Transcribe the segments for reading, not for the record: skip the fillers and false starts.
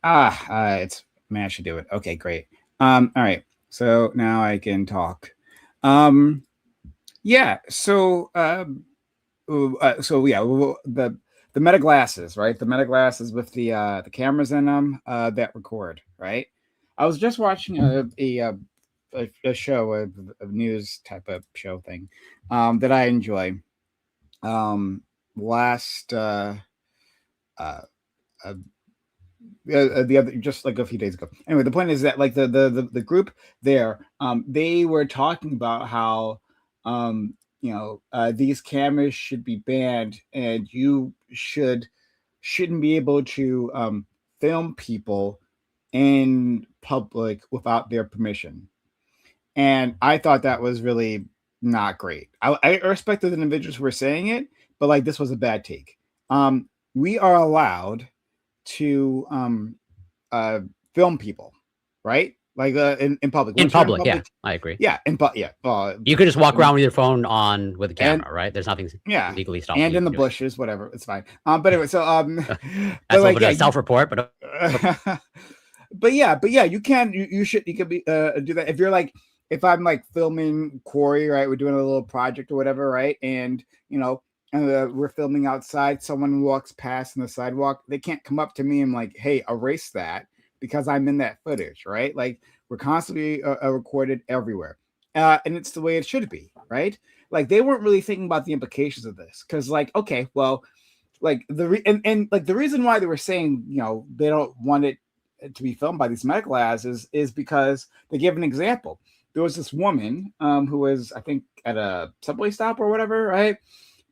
It's managed to do it. Okay, great. All right. So now I can talk. Um, yeah. So yeah, the meta glasses, right? The meta glasses with the cameras in them that record, right? I was just watching a show, a news type of show thing, that I enjoy. Um, last uh, uh the other just like a few days ago. Anyway, the point is that like the group there, they were talking about how these cameras should be banned, and you shouldn't be able to film people in public without their permission. And I thought that was really not great. I respected the individuals who were saying it, but like this was a bad take. We are allowed to uh, film people, right? Like in public. In Once you're in public, yeah, public, I agree. yeah, yeah. You could just walk around with your phone on with a And camera, right? There's nothing yeah, legally stopping and you in from the doing bushes, whatever, it's fine. But anyway, so it. but That's a like little bit yeah, of a self-report, but but yeah, you can you could be do that if you're like if I'm like filming Corey, right? We're doing a little project or whatever, right? And we're filming outside. Someone walks past on the sidewalk. They can't come up to me and like, hey, erase that because I'm in that footage, right? Like we're constantly recorded everywhere, and it's the way it should be, right? Like they weren't really thinking about the implications of this because, like, okay, well, like and like the reason why they were saying they don't want it to be filmed by these medical ads is because they give an example. There was this woman who was, I think, at a subway stop or whatever, right?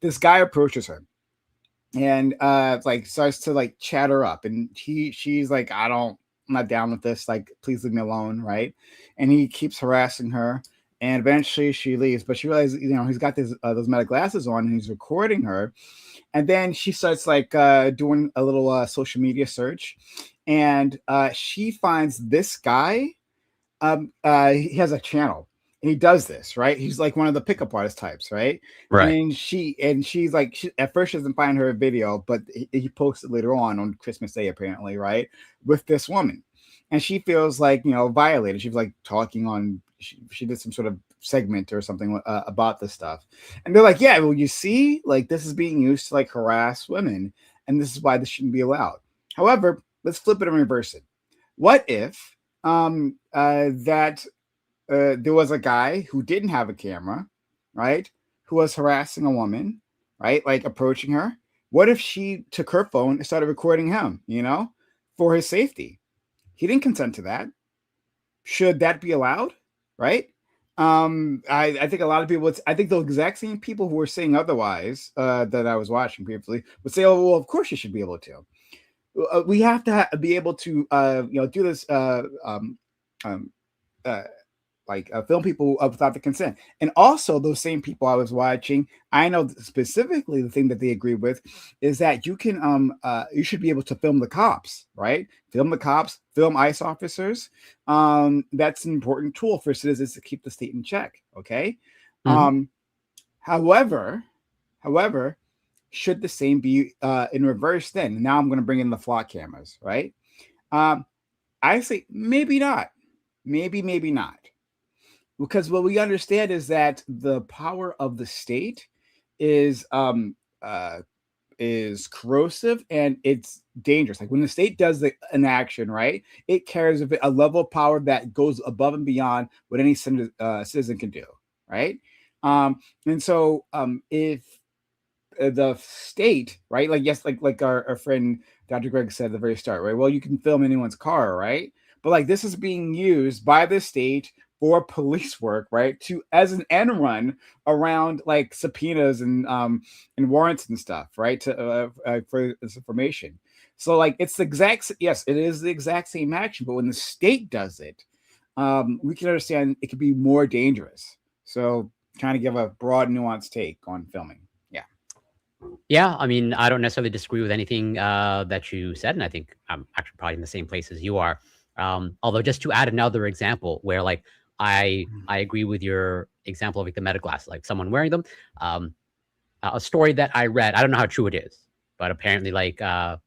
This guy approaches her and like starts to like chat her up, and she's like, I'm not down with this, like please leave me alone, right? And he keeps harassing her, and eventually she leaves, but she realizes he's got those meta glasses on and he's recording her. And then she starts like doing a little social media search, and she finds this guy. He has a channel, and he does this, right? He's like one of the pickup artist types, right? right. And she's like, at first she doesn't find her video, but he posted later on Christmas Day apparently, right, with this woman, and she feels like violated. She was like talking on. She did some sort of segment or something about this stuff, and they're like, yeah, well, you see, like this is being used to like harass women, and this is why this shouldn't be allowed. However, let's flip it and reverse it. What if that there was a guy who didn't have a camera, right, who was harassing a woman, right, like approaching her? What if she took her phone and started recording him, for his safety? He didn't consent to that. Should that be allowed? Right? I think a lot of people, I think the exact same people who were saying otherwise that I was watching previously would say, oh, well, of course you should be able to. We have to be able to, do this, uh, like film people without the consent. And also, those same people I was watching, I know specifically the thing that they agree with is that you should be able to film the cops, right? Film the cops, film ICE officers. That's an important tool for citizens to keep the state in check. Okay. Mm-hmm. Um, however, however, should the same be in reverse? Then now I'm going to bring in the flock cameras, right? Um, I say maybe not, maybe not, because what we understand is that the power of the state is uh is corrosive and it's dangerous. Like when the state does an action, right, it carries a level of power that goes above and beyond what any citizen can do, right? And so if the state, right, like yes, like our friend Dr. Greg said at the very start, right, well, you can film anyone's car, right, but like this is being used by the state for police work, right, to as an end run around like subpoenas and warrants and stuff, right, to for this information. So like it's the exact, yes, it is the exact same action, but when the state does it, we can understand it could be more dangerous. So trying to give a broad nuanced take on filming. Yeah. Yeah, I mean, I don't necessarily disagree with anything that you said, and I think I'm actually probably in the same place as you are. Although, just to add another example, where like I agree with your example of like the meta glasses, like someone wearing them. Um, a story that I read, I don't know how true it is, but apparently, like uh,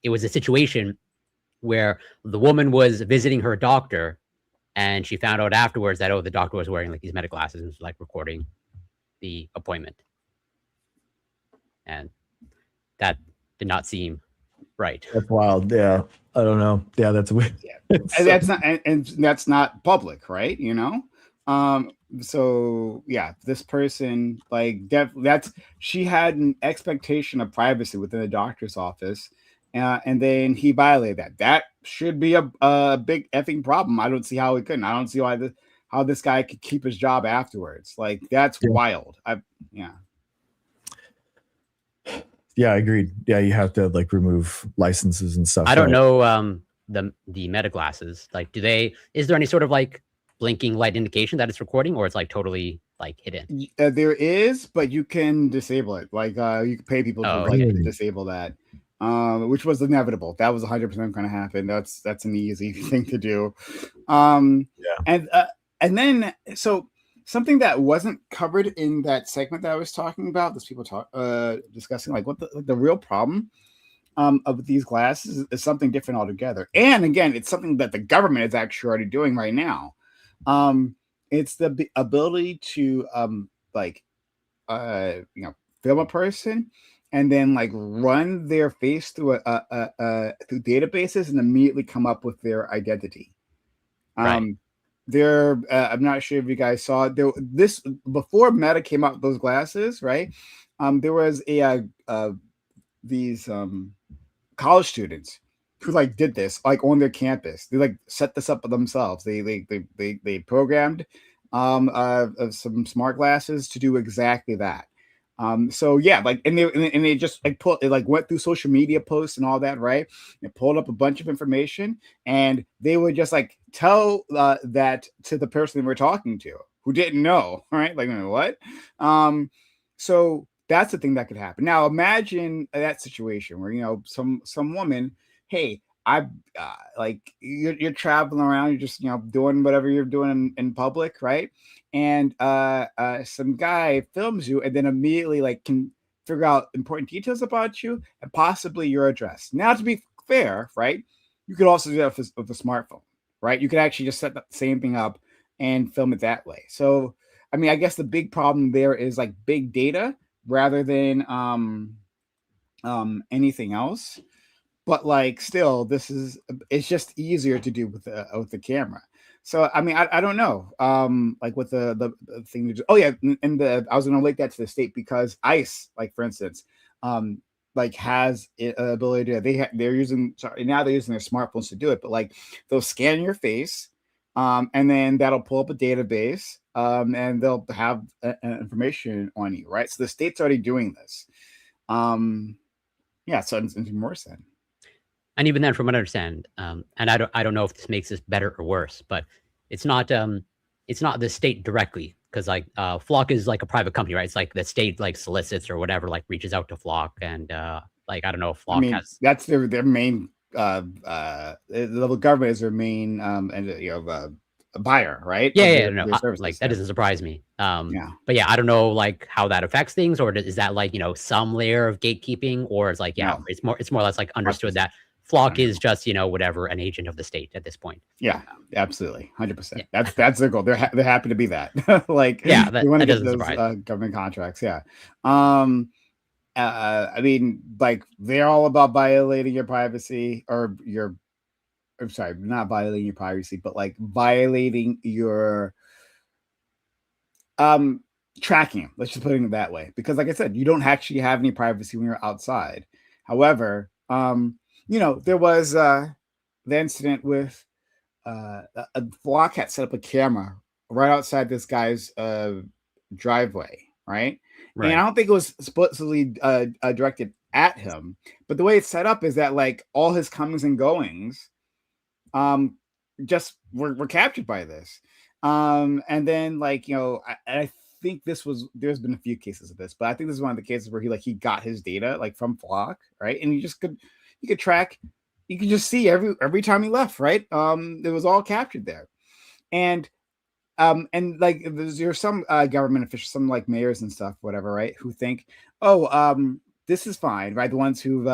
it was a situation where the woman was visiting her doctor, and she found out afterwards that, oh, the doctor was wearing like these meta glasses and was like recording the appointment, and that did not seem right. That's wild. Yeah, I don't know. Yeah, that's weird. Yeah, and that's not, and that's not public, right? You know. So yeah, this person like that's she had an expectation of privacy within the doctor's office, and then he violated that. That should be a big effing problem. I don't see how he couldn't. I don't see why how this guy could keep his job afterwards. Like that's wild. Yeah, I agreed. Yeah, you have to like remove licenses and stuff. I don't know the meta glasses. Like, is there any sort of like blinking light indication that it's recording, or it's like totally like hidden? There is, but you can disable it. Like you can pay people to disable that, which was inevitable. That was 100% going to happen. That's an easy thing to do. And then so something that wasn't covered in that segment that I was talking about, those people discussing like what the real problem of these glasses is something different altogether. And again, it's something that the government is actually already doing right now. It's the ability to film a person and then like run their face through through databases and immediately come up with their identity. Right. I'm not sure if you guys saw this before Meta came out with those glasses, right? There was these college students who like did this like on their campus. They like set this up for themselves. They programmed some smart glasses to do exactly that. So yeah, like and they just like went through social media posts and all that, right? And pulled up a bunch of information, and they would just like tell that to the person they were talking to who didn't know, right? Like what? So that's the thing that could happen. Now imagine that situation where some woman, hey, I like you're traveling around, you're just doing whatever you're doing in public, right? And some guy films you and then immediately like can figure out important details about you and possibly your address. Now, to be fair, right, you could also do that with a smartphone, right? You could actually just set the same thing up and film it that way. So I mean, I guess the big problem there is like big data rather than anything else. But like still, it's just easier to do with the camera. So I mean, I don't know. Like with the thing to do. Oh yeah, and I was gonna link that to the state because ICE, like for instance, like has ability to they're using now they're using their smartphones to do it, but like they'll scan your face, and then that'll pull up a database, and they'll have information on you, right? So the state's already doing this. Yeah, so it's more sense. And even then, from what I understand, and I don't know if this makes this better or worse, but it's not the state directly, because like Flock is like a private company, right? It's like the state like solicits or whatever, like reaches out to Flock, and like I don't know if Flock has. That's their main. The government is their main and buyer, right? Yeah, no, like that doesn't surprise me. But yeah, I don't know like how that affects things, or is that like some layer of gatekeeping, or it's like it's more or less like understood that Flock is just whatever, an agent of the state at this point. Yeah, absolutely, 100%. That's their goal. They're happy to be that. Like they want to get those government contracts. Yeah. I mean, like they're all about violating your privacy or your. I'm sorry, not violating your privacy, but like violating your tracking. Let's just put it that way, because like I said, you don't actually have any privacy when you're outside. However, there was the incident with a Flock had set up a camera right outside this guy's driveway, right? And I don't think it was supposedly directed at him, but the way it's set up is that like all his comings and goings just were captured by this. And then like I think there's been a few cases of this, but I think this is one of the cases where he got his data like from Flock, right? And you could track, you could just see every time he left, right? It was all captured there. And like there's some government officials, some like mayors and stuff, whatever, right, who think, this is fine, right? The ones who've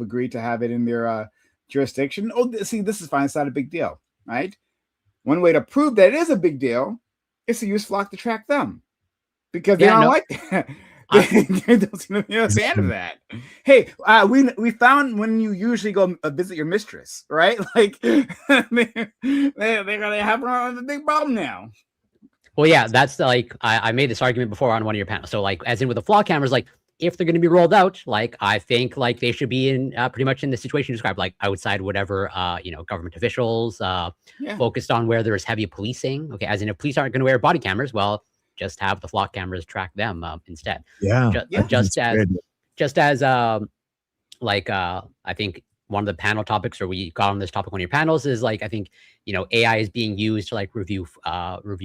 agreed to have it in their jurisdiction. Oh, see, this is fine. It's not a big deal, right? One way to prove that it is a big deal is to use Flock to track them, because they don't like that. They don't seem to be a fan of that. Hey, we found when you usually go visit your mistress, right? Like they're gonna have a big problem now. Well, yeah, that's like I made this argument before on one of your panels. So like, as in with the Flock cameras, like if they're going to be rolled out, like I think like they should be in pretty much in the situation you described, like outside whatever government officials, focused on where there's heavy policing. Okay, as in if police aren't going to wear body cameras, well, just have the Flock cameras track them instead. Yeah, just as I think one of the panel topics, or we got on this topic on your panels, is like I think AI is being used to like review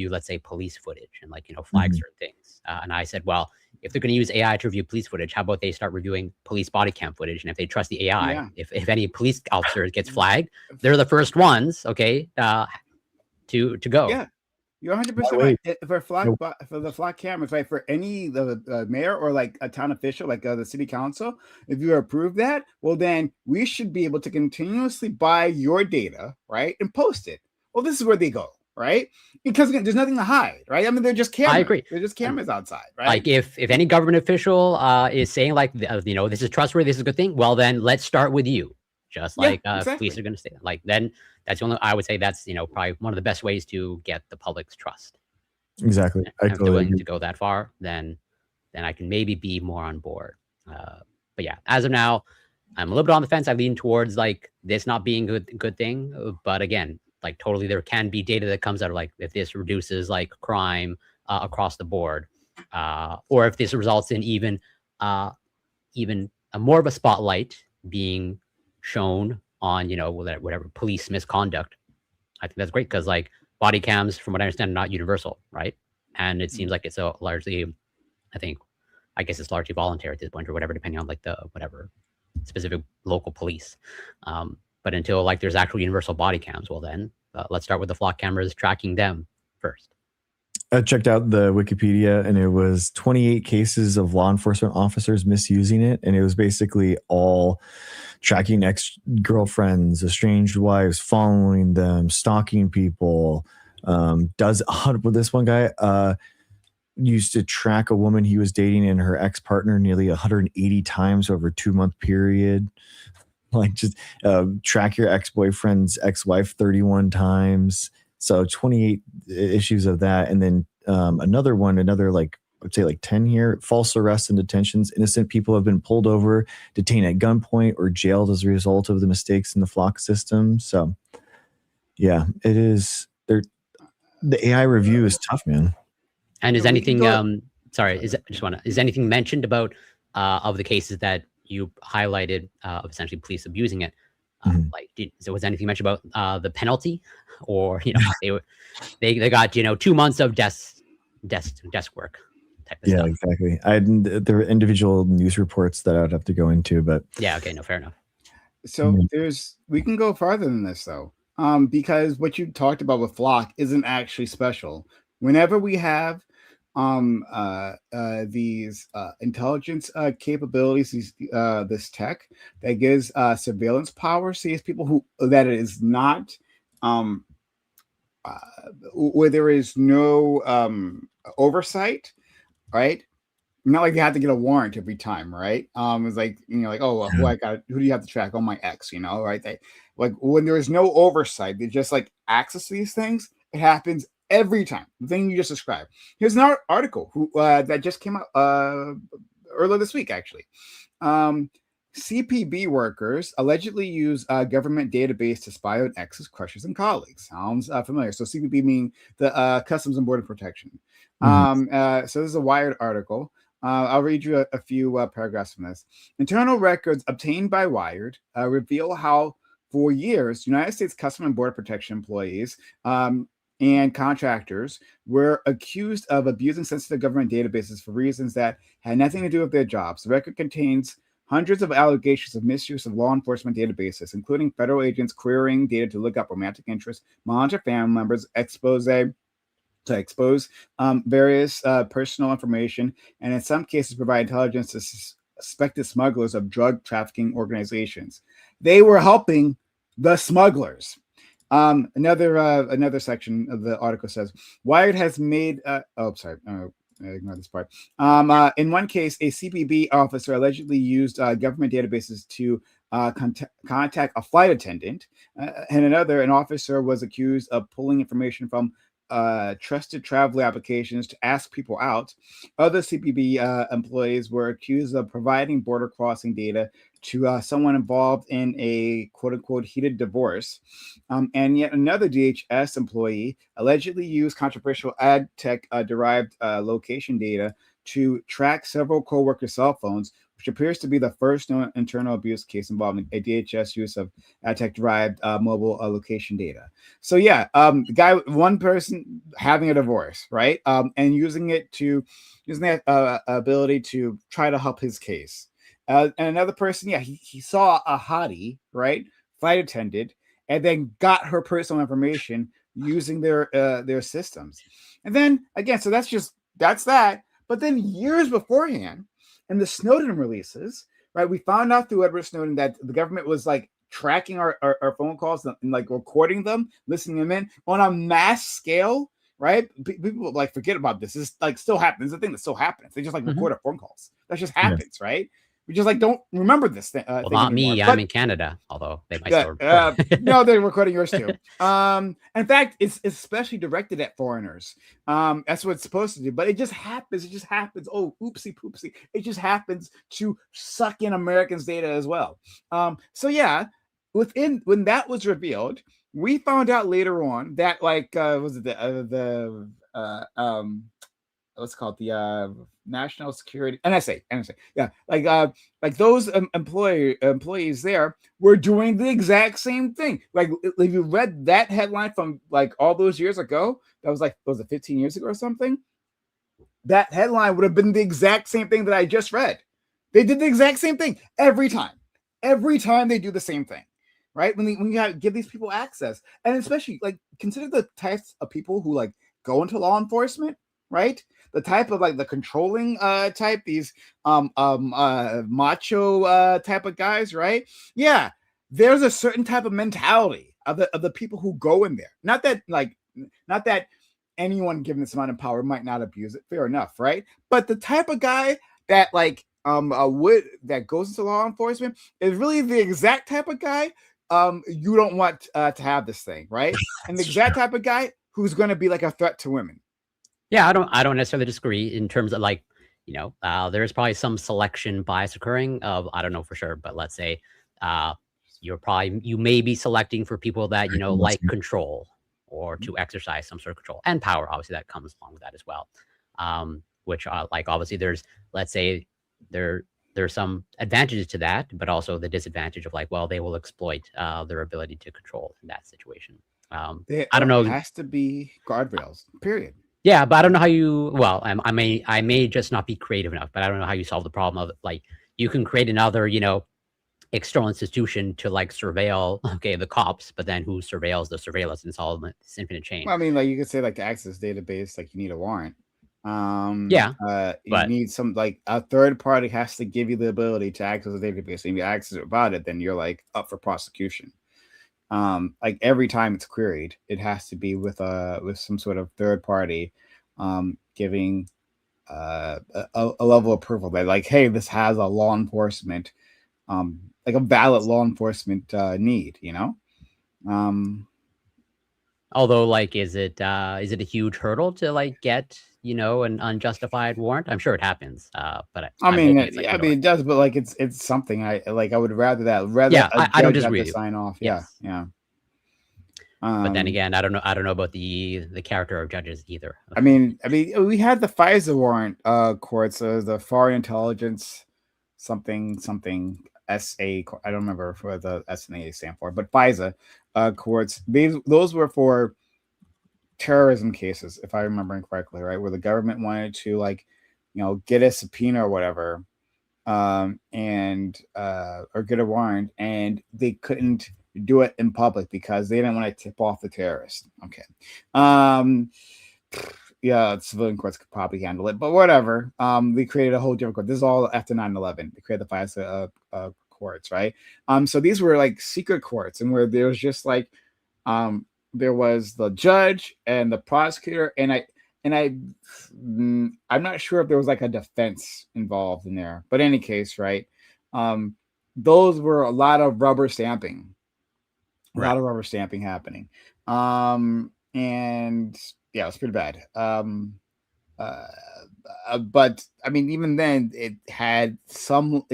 let's say police footage and like flag certain things. And I said, well, if they're going to use AI to review police footage, how about they start reviewing police body cam footage? And if they trust the AI, if any police officer gets flagged, they're the first ones, okay, to go. Yeah, you're 100% right. For the Flock cameras, right? For any the mayor or like a town official, like the city council, if you approve that, well, then we should be able to continuously buy your data, right, and post it. Well, this is where they go. Right, because again, there's nothing to hide, right? I mean, they're just cameras. I agree. They're just cameras outside, right? Like if any government official is saying like this is trustworthy, this is a good thing, well then let's start with you. Just like exactly. Police are going to say that. Like then that's the only, I would say that's probably one of the best ways to get the public's trust. Exactly. If they're willing to go that far, then I can maybe be more on board. But yeah, as of now, I'm a little bit on the fence. I lean towards like this not being a good thing, but again, like totally there can be data that comes out of like if this reduces like crime across the board, or if this results in even more of a spotlight being shown on whatever police misconduct. I think that's great, because like body cams, from what I understand, are not universal, right? And it seems like it's a largely, I guess it's largely voluntary at this point, or whatever, depending on like the whatever specific local police. But until like there's actual universal body cams, well then let's start with the Flock cameras tracking them first. I checked out the Wikipedia, and it was 28 cases of law enforcement officers misusing it, and it was basically all tracking ex-girlfriends, estranged wives, following them, stalking people. With this one guy used to track a woman he was dating and her ex-partner nearly 180 times over a 2-month period. Like just track your ex-boyfriend's ex-wife 31 times. So 28 issues of that. And then another like, I'd say like 10 here, false arrests and detentions. Innocent people have been pulled over, detained at gunpoint, or jailed as a result of the mistakes in the Flock system. So yeah, it is there. The AI review is tough, man. And is anything, is anything mentioned about of the cases that you highlighted of essentially police abusing it? Was anything mentioned about the penalty, or they got 2 months of desk work type of stuff? Exactly. There were individual news reports that I would have to go into, but yeah, okay, no, fair enough. So we can go farther than this though, because what you talked about with Flock isn't actually special. Whenever we have these intelligence capabilities, this tech that gives surveillance power, see, it's people who that it is not where there is no oversight, right? Not like you have to get a warrant every time, right? It's like who do you have to track? Oh, my ex, right? Like when there is no oversight, they just like access these things. It happens every time. The thing you just described. Here's an article that just came out earlier this week, actually. CPB workers allegedly use a government database to spy on exes, crushes, and colleagues. Sounds familiar. So CPB meaning the Customs and Border Protection. So this is a Wired article. I'll read you a few paragraphs from this. Internal records obtained by Wired reveal how, for years, United States Customs and Border Protection employees and contractors were accused of abusing sensitive government databases for reasons that had nothing to do with their jobs. The record contains hundreds of allegations of misuse of law enforcement databases, including federal agents querying data to look up romantic interests, monitor family members, expose various personal information, and in some cases provide intelligence suspected smugglers of drug trafficking organizations. They were helping the smugglers. Another section of the article says Wired has made. Ignore this part. In one case, a CBP officer allegedly used government databases to contact a flight attendant. And another, an officer was accused of pulling information from trusted traveler applications to ask people out. Other CBP employees were accused of providing border crossing data to someone involved in a quote unquote heated divorce. And yet another DHS employee allegedly used controversial ad tech derived location data to track several co-workers' cell phones, which appears to be the first known internal abuse case involving a DHS use of ad tech derived mobile location data. So yeah, the guy, one person having a divorce, right? And using that ability to try to help his case. And another person, yeah, he saw a hottie, right? Flight attendant, and then got her personal information using their systems. And then again, so that's that. But then years beforehand, in the Snowden releases, right, we found out through Edward Snowden that the government was like tracking our phone calls and like recording them, listening them in on a mass scale, right? People like forget about this. This like still happens. It's a thing that still happens. They just like record our phone calls. That just happens, right? We just like don't remember this thing. Well, thing not anymore. me. I'm in Canada, although they might still no, they're recording yours too. In fact, it's especially directed at foreigners. That's what it's supposed to do, but it just happens. It just happens. Oh, oopsie poopsie. It just happens to suck in Americans' data as well. So yeah, when that was revealed, we found out later on that like was it what's called the National Security NSA, yeah, like those employees there were doing the exact same thing. Like if you read that headline from like all those years ago, that was like was it 15 years ago or something? That headline would have been the exact same thing that I just read. They did the exact same thing every time. Every time they do the same thing, right? When you give these people access, and especially like consider the types of people who like go into law enforcement, right? The type of like the controlling type, these macho type of guys, right? Yeah, there's a certain type of mentality of the people who go in there. Not that anyone given this amount of power might not abuse it. Fair enough, right? But the type of guy that like that goes into law enforcement is really the exact type of guy you don't want to have this thing, right? And the exact type of guy who's going to be like a threat to women. Yeah, I don't necessarily disagree in terms of like, there's probably some selection bias occurring of, I don't know for sure, but let's say you may be selecting for people that, like control or to exercise some sort of control and power. Obviously that comes along with that as well. Which like, obviously let's say there's some advantages to that, but also the disadvantage of like, well, they will exploit their ability to control in that situation. I don't know. It has to be guardrails, period. Yeah, but I don't know how you. Well, I may just not be creative enough, but I don't know how you solve the problem of like you can create another, external institution to like surveil, the cops, but then who surveils the surveillance? And it's all this infinite chain. Well, I mean, like you could say like the access database, like you need a warrant. You need some like a third party has to give you the ability to access the database. And if you access it without it, then you're like up for prosecution. Like every time it's queried, it has to be with some sort of third party giving a level of approval that like, hey, this has a law enforcement like a valid law enforcement need, Although, like, is it a huge hurdle to like get an unjustified warrant? I'm sure it happens, but I mean, it does, but like it's something I would rather I don't disagree with you. Sign off. Yes. Yeah. But then again, I don't know about the character of judges either. I mean, we had the FISA warrant courts, the Foreign Intelligence something SA. I don't remember what the SNA stand for, but FISA courts. Those were for terrorism cases, if I remember correctly, right? Where the government wanted to like, get a subpoena or whatever, or get a warrant, and they couldn't do it in public because they didn't want to tip off the terrorist. Okay. yeah, civilian courts could probably handle it, but whatever. They created a whole different court. This is all after 9/11. They created the FISA courts, right? So these were like secret courts, and where there was just like, there was the judge and the prosecutor, and I'm not sure if there was like a defense involved in there, but in any case, right? Those were a lot of rubber stamping, lot of rubber stamping happening. And yeah, it was pretty bad. But I mean, even then, it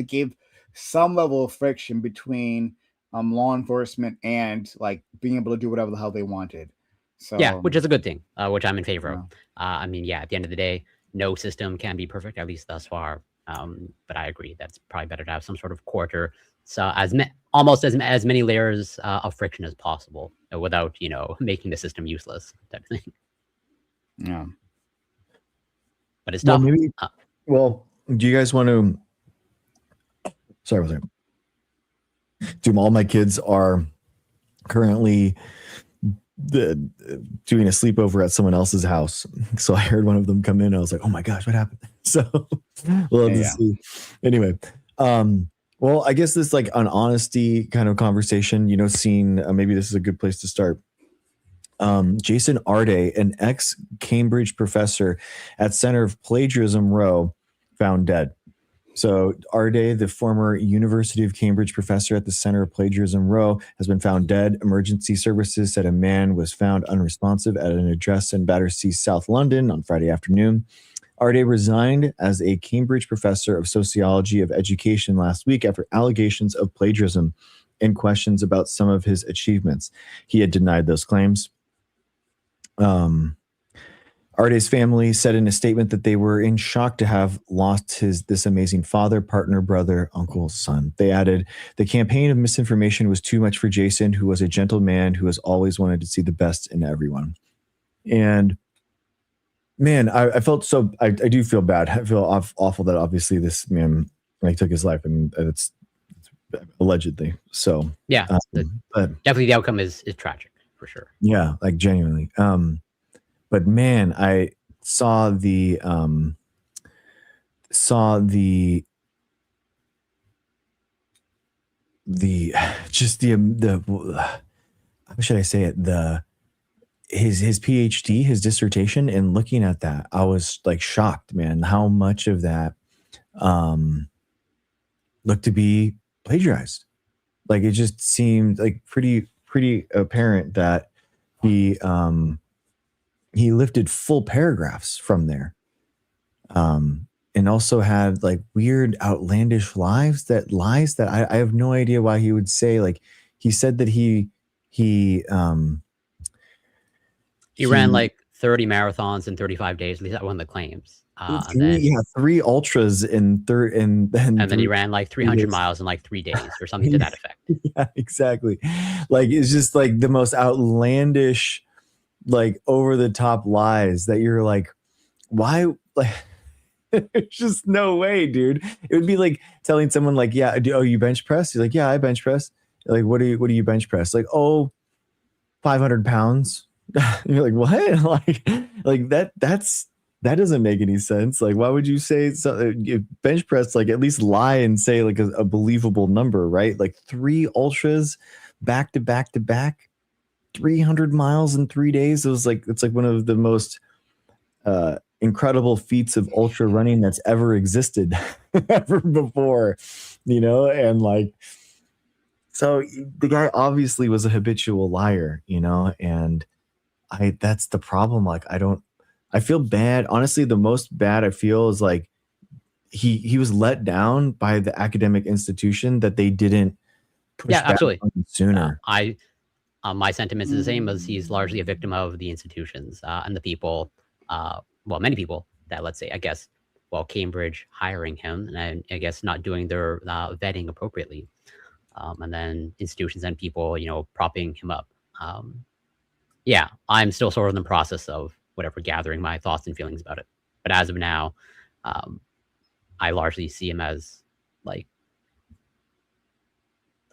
gave some level of friction between law enforcement and like being able to do whatever the hell they wanted. So yeah, which is a good thing, which I'm in favor of. Yeah. I mean, yeah, at the end of the day, no system can be perfect, at least thus far. But I agree that's probably better to have some sort of court or so almost as many layers of friction as possible without, you know, making the system useless type of thing. Yeah. But it's tough. Well, do you guys want to? Sorry, was it? All my kids are currently doing a sleepover at someone else's house. So I heard one of them come in. I was like, "Oh my gosh, what happened?" So we'll have to see. Anyway, well, I guess this like an honesty kind of conversation. You know, seeing maybe this is a good place to start. Jason Arday, an ex-Cambridge professor at Center of Plagiarism Row, found dead. So Arday, the former University of Cambridge professor at the Center of Plagiarism Row, has been found dead. Emergency services said a man was found unresponsive at an address in Battersea, South London on Friday afternoon. Arday resigned as a Cambridge professor of sociology of education last week after allegations of plagiarism and questions about some of his achievements. He had denied those claims. Arday's family said in a statement that they were in shock to have lost this amazing father, partner, brother, uncle, son. They added, the campaign of misinformation was too much for Jason, who was a gentle man who has always wanted to see the best in everyone. And man, I felt so, I do feel bad. I feel awful that obviously this man like took his life, and it's allegedly. So yeah, but definitely the outcome is tragic for sure. Yeah, like genuinely. But man, I saw the how should I say it? His PhD, his dissertation, and looking at that, I was like shocked, man, how much of that looked to be plagiarized. Like it just seemed like pretty apparent that he lifted full paragraphs from there, and also had like weird, outlandish lies that I have no idea why he would say. Like he said that he ran like 30 marathons in 35 days. At least that one of the claims. 3 ultras in and then he ran like 300 miles in like 3 days or something to that effect. Yeah, exactly. Like it's just like the most outlandish, like over the top lies that you're like, why? Like there's just no way, dude. It would be like telling someone like, yeah, you bench press? You're like, yeah, I bench press. Like, what do you bench press? Like, 500 pounds. You're like, what? like that doesn't make any sense. Like, why would you say bench press? Like, at least lie and say like a believable number, right? Like 3 ultras back to back to back, 300 miles in 3 days. It's like one of the most incredible feats of ultra running that's ever existed ever before, you know? And like, so the guy obviously was a habitual liar, you know? And that's the problem. Like, I feel bad. Honestly, the most bad I feel is like he was let down by the academic institution that they didn't push back absolutely on him sooner. My sentiment is the same, as he's largely a victim of the institutions and the people, well, many people that, let's say, I guess, well, Cambridge hiring him and I guess not doing their vetting appropriately. And then institutions and people, you know, propping him up. Yeah, I'm still sort of in the process of whatever, gathering my thoughts and feelings about it. But as of now, I largely see him as like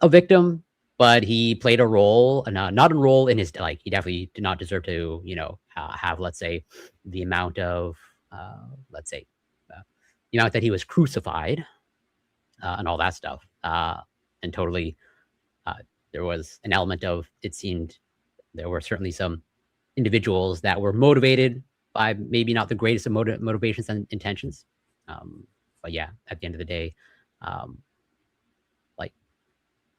a victim but he played a role, not a role in his, like, he definitely did not deserve to, have, let's say, the amount of, let's say, the amount that he was crucified, and all that stuff. And totally, there was an element of, it seemed there were certainly some individuals that were motivated by maybe not the greatest of motivations and intentions. But yeah, at the end of the day, like,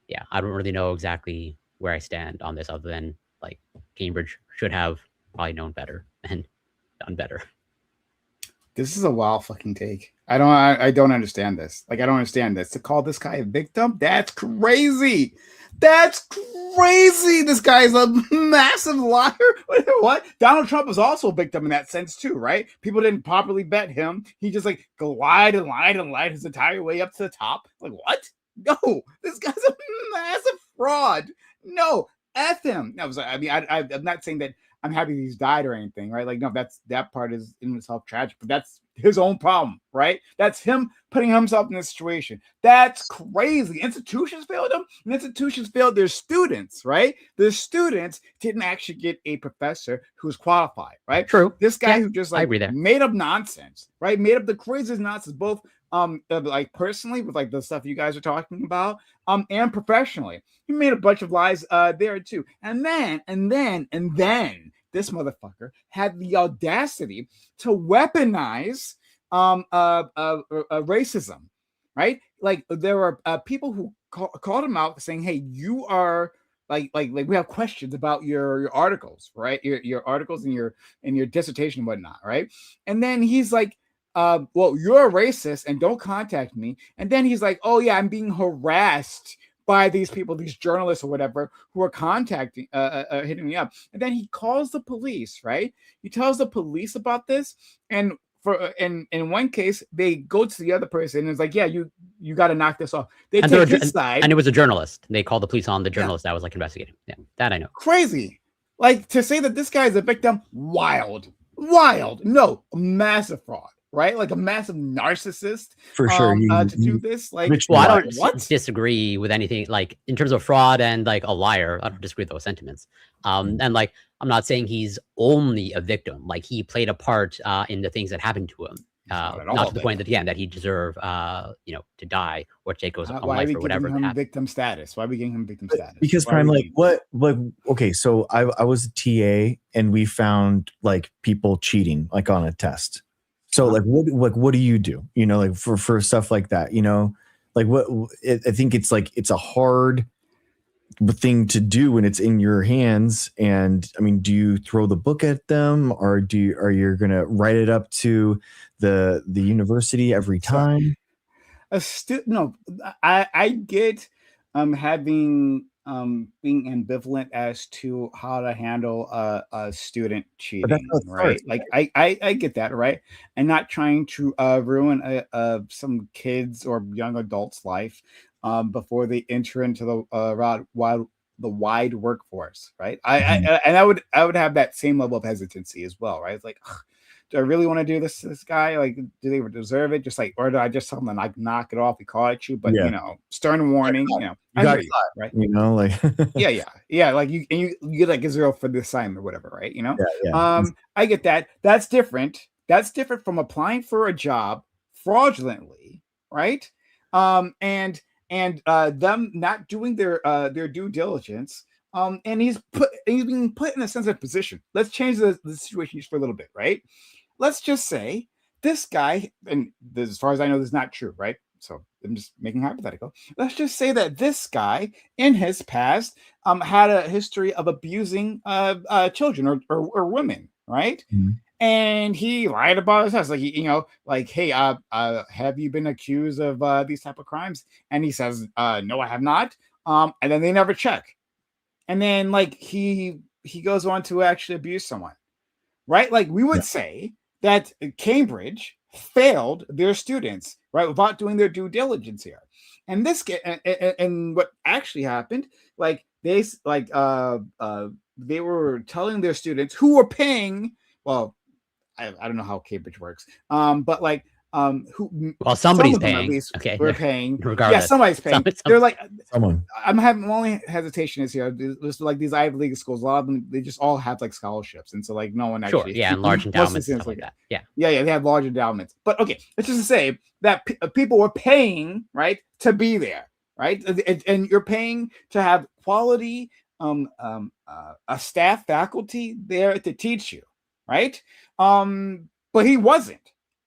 yeah, I don't really know exactly where I stand on this, other than, like, Cambridge should have probably known better and done better. This is a wild fucking take. I don't understand this. Like, I don't understand this. To call this guy a victim, that's crazy. That's crazy. This guy is a massive liar. What? Donald Trump was also a victim in that sense too, right? People didn't properly vet him. He just like lied and lied and lied his entire way up to the top. Like, what? No, this guy's a massive fraud. No, F him. No, I mean, I'm not saying that I'm happy he's died or anything, right? Like, no, that part is in itself tragic, but that's his own problem, right? That's him putting himself in this situation. That's crazy. Institutions failed him, and institutions failed their students, right? The students didn't actually get a professor who was qualified, right? True. This guy who just like there. made up nonsense, right? Made up the craziest nonsense, both like personally with like the stuff you guys are talking about, and professionally. He made a bunch of lies there too. And then this motherfucker had the audacity to weaponize racism, right? Like, there were people who called him out saying, "Hey, you are like we have questions about your articles, right? Your articles and your dissertation and whatnot, right?" And then he's like, well, you're a racist and don't contact me. And then he's like, oh yeah, I'm being harassed by these people, these journalists or whatever, who are contacting, hitting me up. And then he calls the police, right? He tells the police about this. And in one case, they go to the other person and it's like, yeah, you got to knock this off. They take his side. And it was a journalist. They called the police on the journalist that was like investigating. Yeah, that I know. Crazy. Like, to say that this guy is a victim, wild. No, massive fraud. Right, like a massive narcissist for sure. To do this, like, well, I don't disagree with anything. Like, in terms of fraud and like a liar, I don't disagree with those sentiments. And like, I'm not saying he's only a victim. Like, he played a part in the things that happened to him. Not to the point that, again, that he deserved, to die or take his own life or whatever. Why are we giving him victim status? Why are we giving him victim status? Because Prime, like, what? Okay, so I was a TA and we found like people cheating like on a test. So like what do you do? Like for stuff like that, like I think it's like, it's a hard thing to do when it's in your hands. And I mean, do you throw the book at them, or are you going to write it up to the university every time? No, I get having being ambivalent as to how to handle a student cheating, right? Like, I get that, right? And not trying to ruin some kids or young adults' life before they enter into the wide workforce, right? I would have that same level of hesitancy as well, right? It's like, ugh, do I really want to do this to this guy? Like, do they deserve it? Just like, or do I just tell them like, knock it off? We call it you, but stern warning. You got it, right? Like, yeah. Like, you get like Israel for the assignment or whatever, right? Yeah. I get that. That's different. That's different from applying for a job fraudulently, right? And them not doing their due diligence. And he's being put in a sensitive position. Let's change the situation just for a little bit, right? Let's just say this guy, and this, as far as I know, this is not true, right? So I'm just making hypothetical. Let's just say that this guy in his past had a history of abusing children or women, right? Mm-hmm. And he lied about his house, like, hey, have you been accused of these type of crimes? And he says, no, I have not. And then they never check. And then like he goes on to actually abuse someone, right? Like, we would say that Cambridge failed their students, right, without doing their due diligence here. And and what actually happened, like, they were telling their students who were paying. Well, I don't know how Cambridge works, but like who Well, some somebody's of them at paying. least Okay, were yeah. paying. Yeah, Regardless, somebody's paying. Some- They're like, Someone. I'm having only hesitation is here. There's like these Ivy League schools. A lot of them, they just all have like scholarships, and so like no one sure, actually. yeah, and large most of the endowments and students stuff like that. Yeah, yeah, they have large endowments. But okay, let's just say that people were paying, right, to be there, right, and you're paying to have quality a staff faculty there to teach you, right? But he wasn't.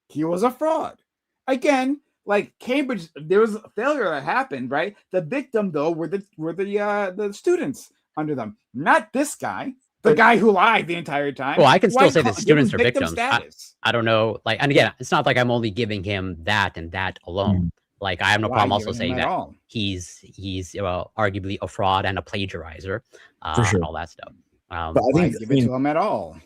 He was a fraud. Again, like Cambridge, there was a failure that happened, right? The victim though were the students under them, not this guy. The guy who lied the entire time. well, I can still say that give him students are victim victims. status? I don't know, like, and again, it's not like I'm only giving him that and that alone. Like, I have no Why problem also giving him saying at that all? he's arguably a fraud and a plagiarizer, For sure. and all that stuff. But I Why think, give it to him at all?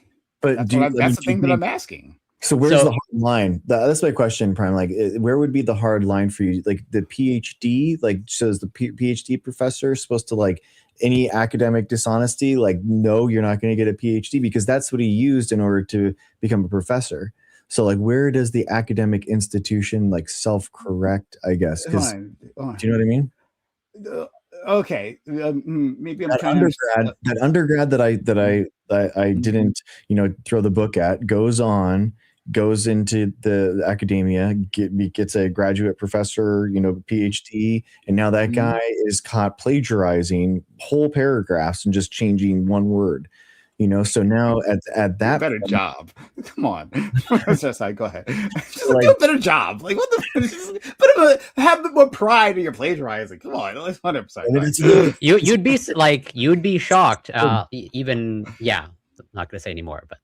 but That's, do you, that's the do you thing that think- I'm asking. So where's So- the hard line? That's my question, Prime. Like, where would be the hard line for you? Like the PhD, like, so is the PhD professor supposed to, like, any academic dishonesty? Like, no, you're not going to get a PhD, because that's what he used in order to become a professor. So, like, where does the academic institution like self-correct? I guess, because do you know what I mean? Okay, maybe I'm That trying undergrad that I didn't, throw the book at, goes into the academia, gets a graduate professor, PhD, and now that guy is caught plagiarizing whole paragraphs and just changing one word, so now at that better point, job. Come on. Sorry, go ahead. Just Like- do a better job. Like what the have a bit more pride in your plagiarizing. Come on. Let's 100%. You'd be shocked. Even yeah, I'm not gonna say anymore, but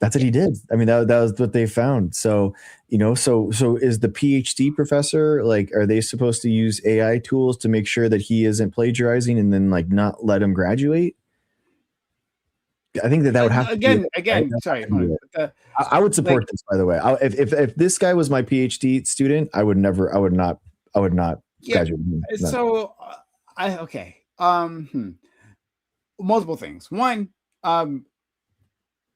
that's what he did. I mean, that was what they found. So, so is the PhD professor, like, are they supposed to use AI tools to make sure that he isn't plagiarizing and then, like, not let him graduate? I think that would have to again. Right? Sorry, I would support this, by the way. If this guy was my PhD student, I would not graduate. No. So okay. Multiple things. One,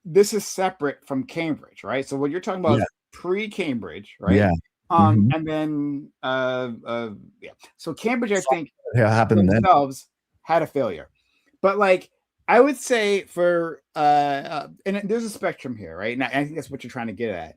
this is separate from Cambridge, right? So what you're talking about is pre-Cambridge, right? Yeah. And then yeah. So Cambridge, I think, happened themselves had a failure, but like I would say for and there's a spectrum here, right? And I think that's what you're trying to get at.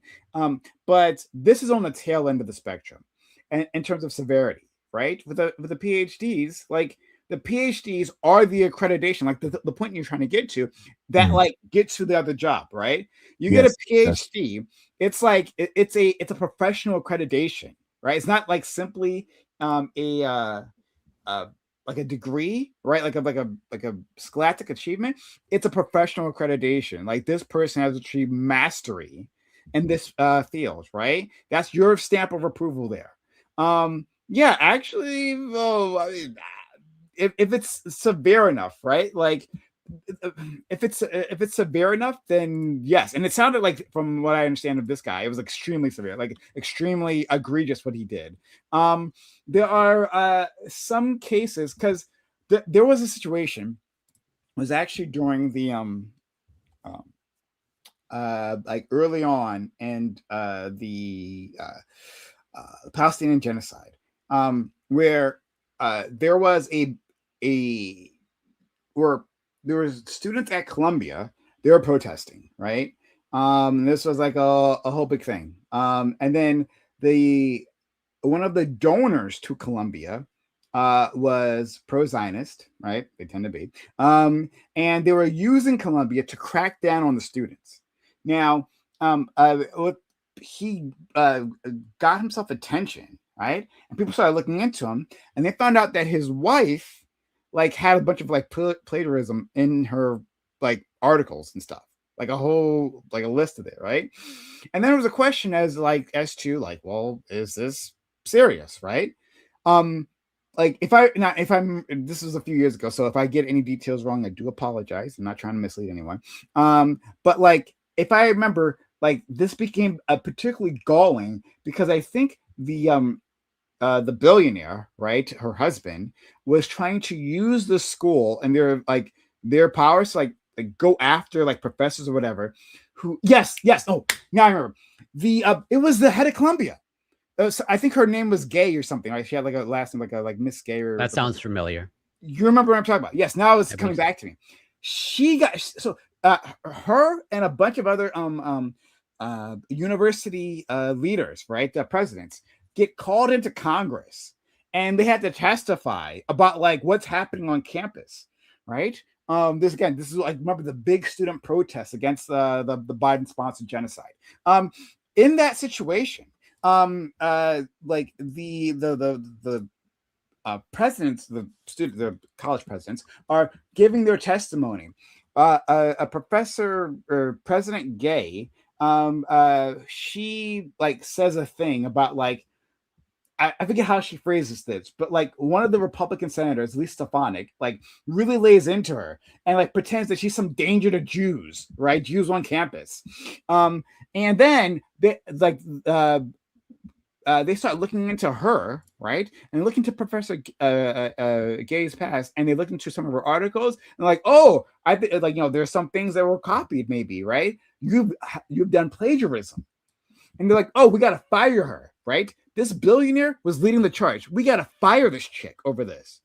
But this is on the tail end of the spectrum, and in terms of severity, right? With the PhDs, like the PhDs are the accreditation, like the point you're trying to get to, that like gets you the other job, right? You get a PhD, it's like it's a professional accreditation, right? It's not like simply like a degree, right? Like a scholastic achievement. It's a professional accreditation. Like this person has achieved mastery in this field, right? That's your stamp of approval there. Yeah, actually, I mean, if it's severe enough, right? Like if it's severe enough, then yes. And it sounded like, from what I understand of this guy, it was extremely severe, like extremely egregious what he did. There are some cases, because there was a situation, it was actually during the like early on, and the Palestinian genocide, where there was where there was students at Columbia, they were protesting, right? This was like a whole big thing. And then one of the donors to Columbia was pro-Zionist, right? They tend to be. And they were using Columbia to crack down on the students. Now, he got himself attention, right? And people started looking into him, and they found out that his wife like had a bunch of like plagiarism in her like articles and stuff, like a whole like a list of it, right? And then there was a question as to well, is this serious, right? Like if I'm this was a few years ago, so if I get any details wrong, I do apologize. I'm not trying to mislead anyone. But like if I remember, like this became a particularly galling because I think the billionaire, right, her husband, was trying to use the school and their powers to like go after like professors or whatever. Who? Yes. Oh, now I remember. It was the head of Columbia. So I think her name was Gay or something. Right? She had like a last name, like Miss Gay or That sounds familiar. You remember what I'm talking about? Yes. Now it's coming so. back to me. She got her and a bunch of other university leaders, right? The presidents get called into Congress, and they had to testify about like what's happening on campus, right? This is like, remember the big student protests against the Biden sponsored genocide. In that situation, like the presidents, the college presidents, are giving their testimony. A professor or President Gay, she like says a thing about like, I forget how she phrases this, but like one of the Republican senators, Lisa Stefanik, like really lays into her and like pretends that she's some danger to Jews, right? Jews on campus. And then they start looking into her, right? And looking to Professor Gay's past, and they look into some of her articles, and like, oh, I think like, you know, there's some things that were copied, maybe, right? You've done plagiarism, and they're like, oh, we gotta fire her, right? This billionaire was leading the charge. We gotta fire this chick over this.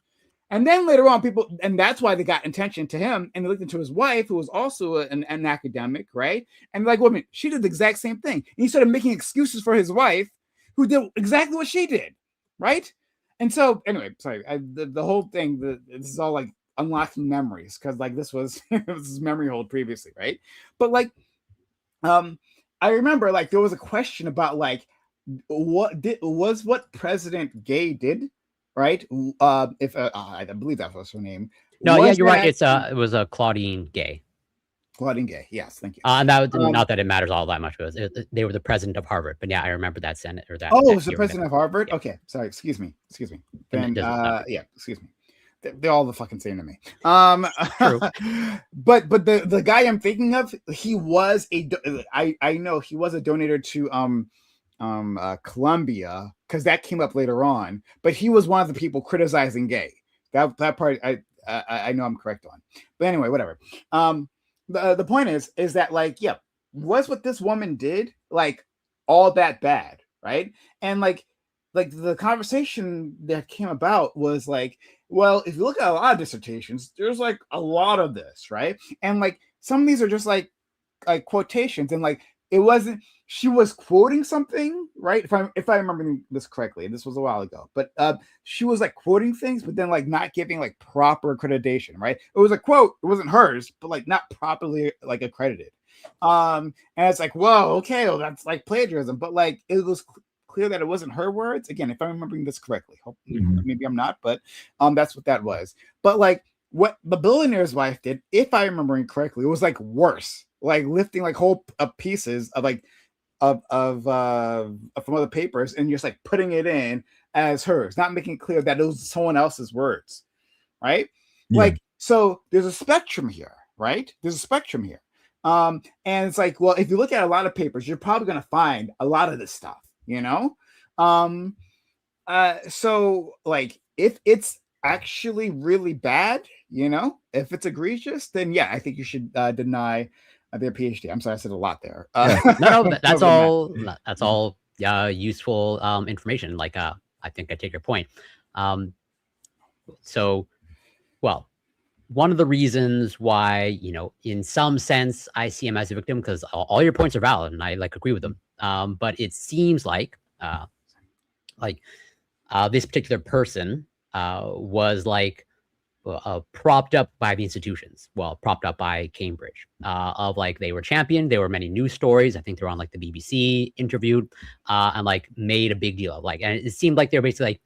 And then later on, and that's why they got attention to him, and they looked into his wife, who was also an academic, right? And like, woman, she did the exact same thing. And he started making excuses for his wife, who did exactly what she did, right? And so, anyway, sorry, the whole thing, this is all like unlocking memories, because like this was memory hold previously, right? But like, I remember like there was a question about like what President Gay did, right? If I believe that was her name. No, yeah, you're right. It was a Claudine Gay. Claudine Gay, yes, thank you. And that not that it matters all that much, but they were the president of Harvard. But yeah, I remember that Senate or that. Oh, it was the president of Harvard. Yeah. Okay, sorry, excuse me. Then, yeah, excuse me. They're all the fucking same to me. True. but the guy I'm thinking of, he was I know he was a donator to Columbia, because that came up later on. But he was one of the people criticizing Gay. That part I know I'm correct on. But anyway, whatever. The point is that like, yeah, was what this woman did like all that bad, right? And like the conversation that came about was like, well, if you look at a lot of dissertations, there's like a lot of this, right? And like some of these are just like quotations, and like it wasn't, she was quoting something, right? If I remember this correctly, this was a while ago, but she was like quoting things, but then like not giving like proper accreditation, right? It was a quote, it wasn't hers, but like not properly like accredited. And it's like, whoa, okay, well, that's like plagiarism, but like it was clear that it wasn't her words. Again, if I'm remembering this correctly, maybe I'm not, but that's what that was. But like what the billionaire's wife did, if I'm remembering correctly, it was like worse, like lifting like whole pieces of like from other papers and just like putting it in as hers, not making it clear that it was someone else's words, right? Yeah. Like, so there's a spectrum here, right? There's a spectrum here. And it's like, well, if you look at a lot of papers, you're probably going to find a lot of this stuff, you know? So like, if it's actually really bad, you know, if it's egregious, then yeah, I think you should deny their PhD. I'm sorry, I said a lot there. No, that's all. That's all useful information. Like, I think I take your point. So, well, one of the reasons why, you know, in some sense, I see him as a victim, because all your points are valid and I like agree with them. But it seems like this particular person was like propped up by the institutions, well, propped up by Cambridge, of like they were championed. There were many news stories. I think they were on like the BBC, interviewed, and like made a big deal of like, and it seemed like they were basically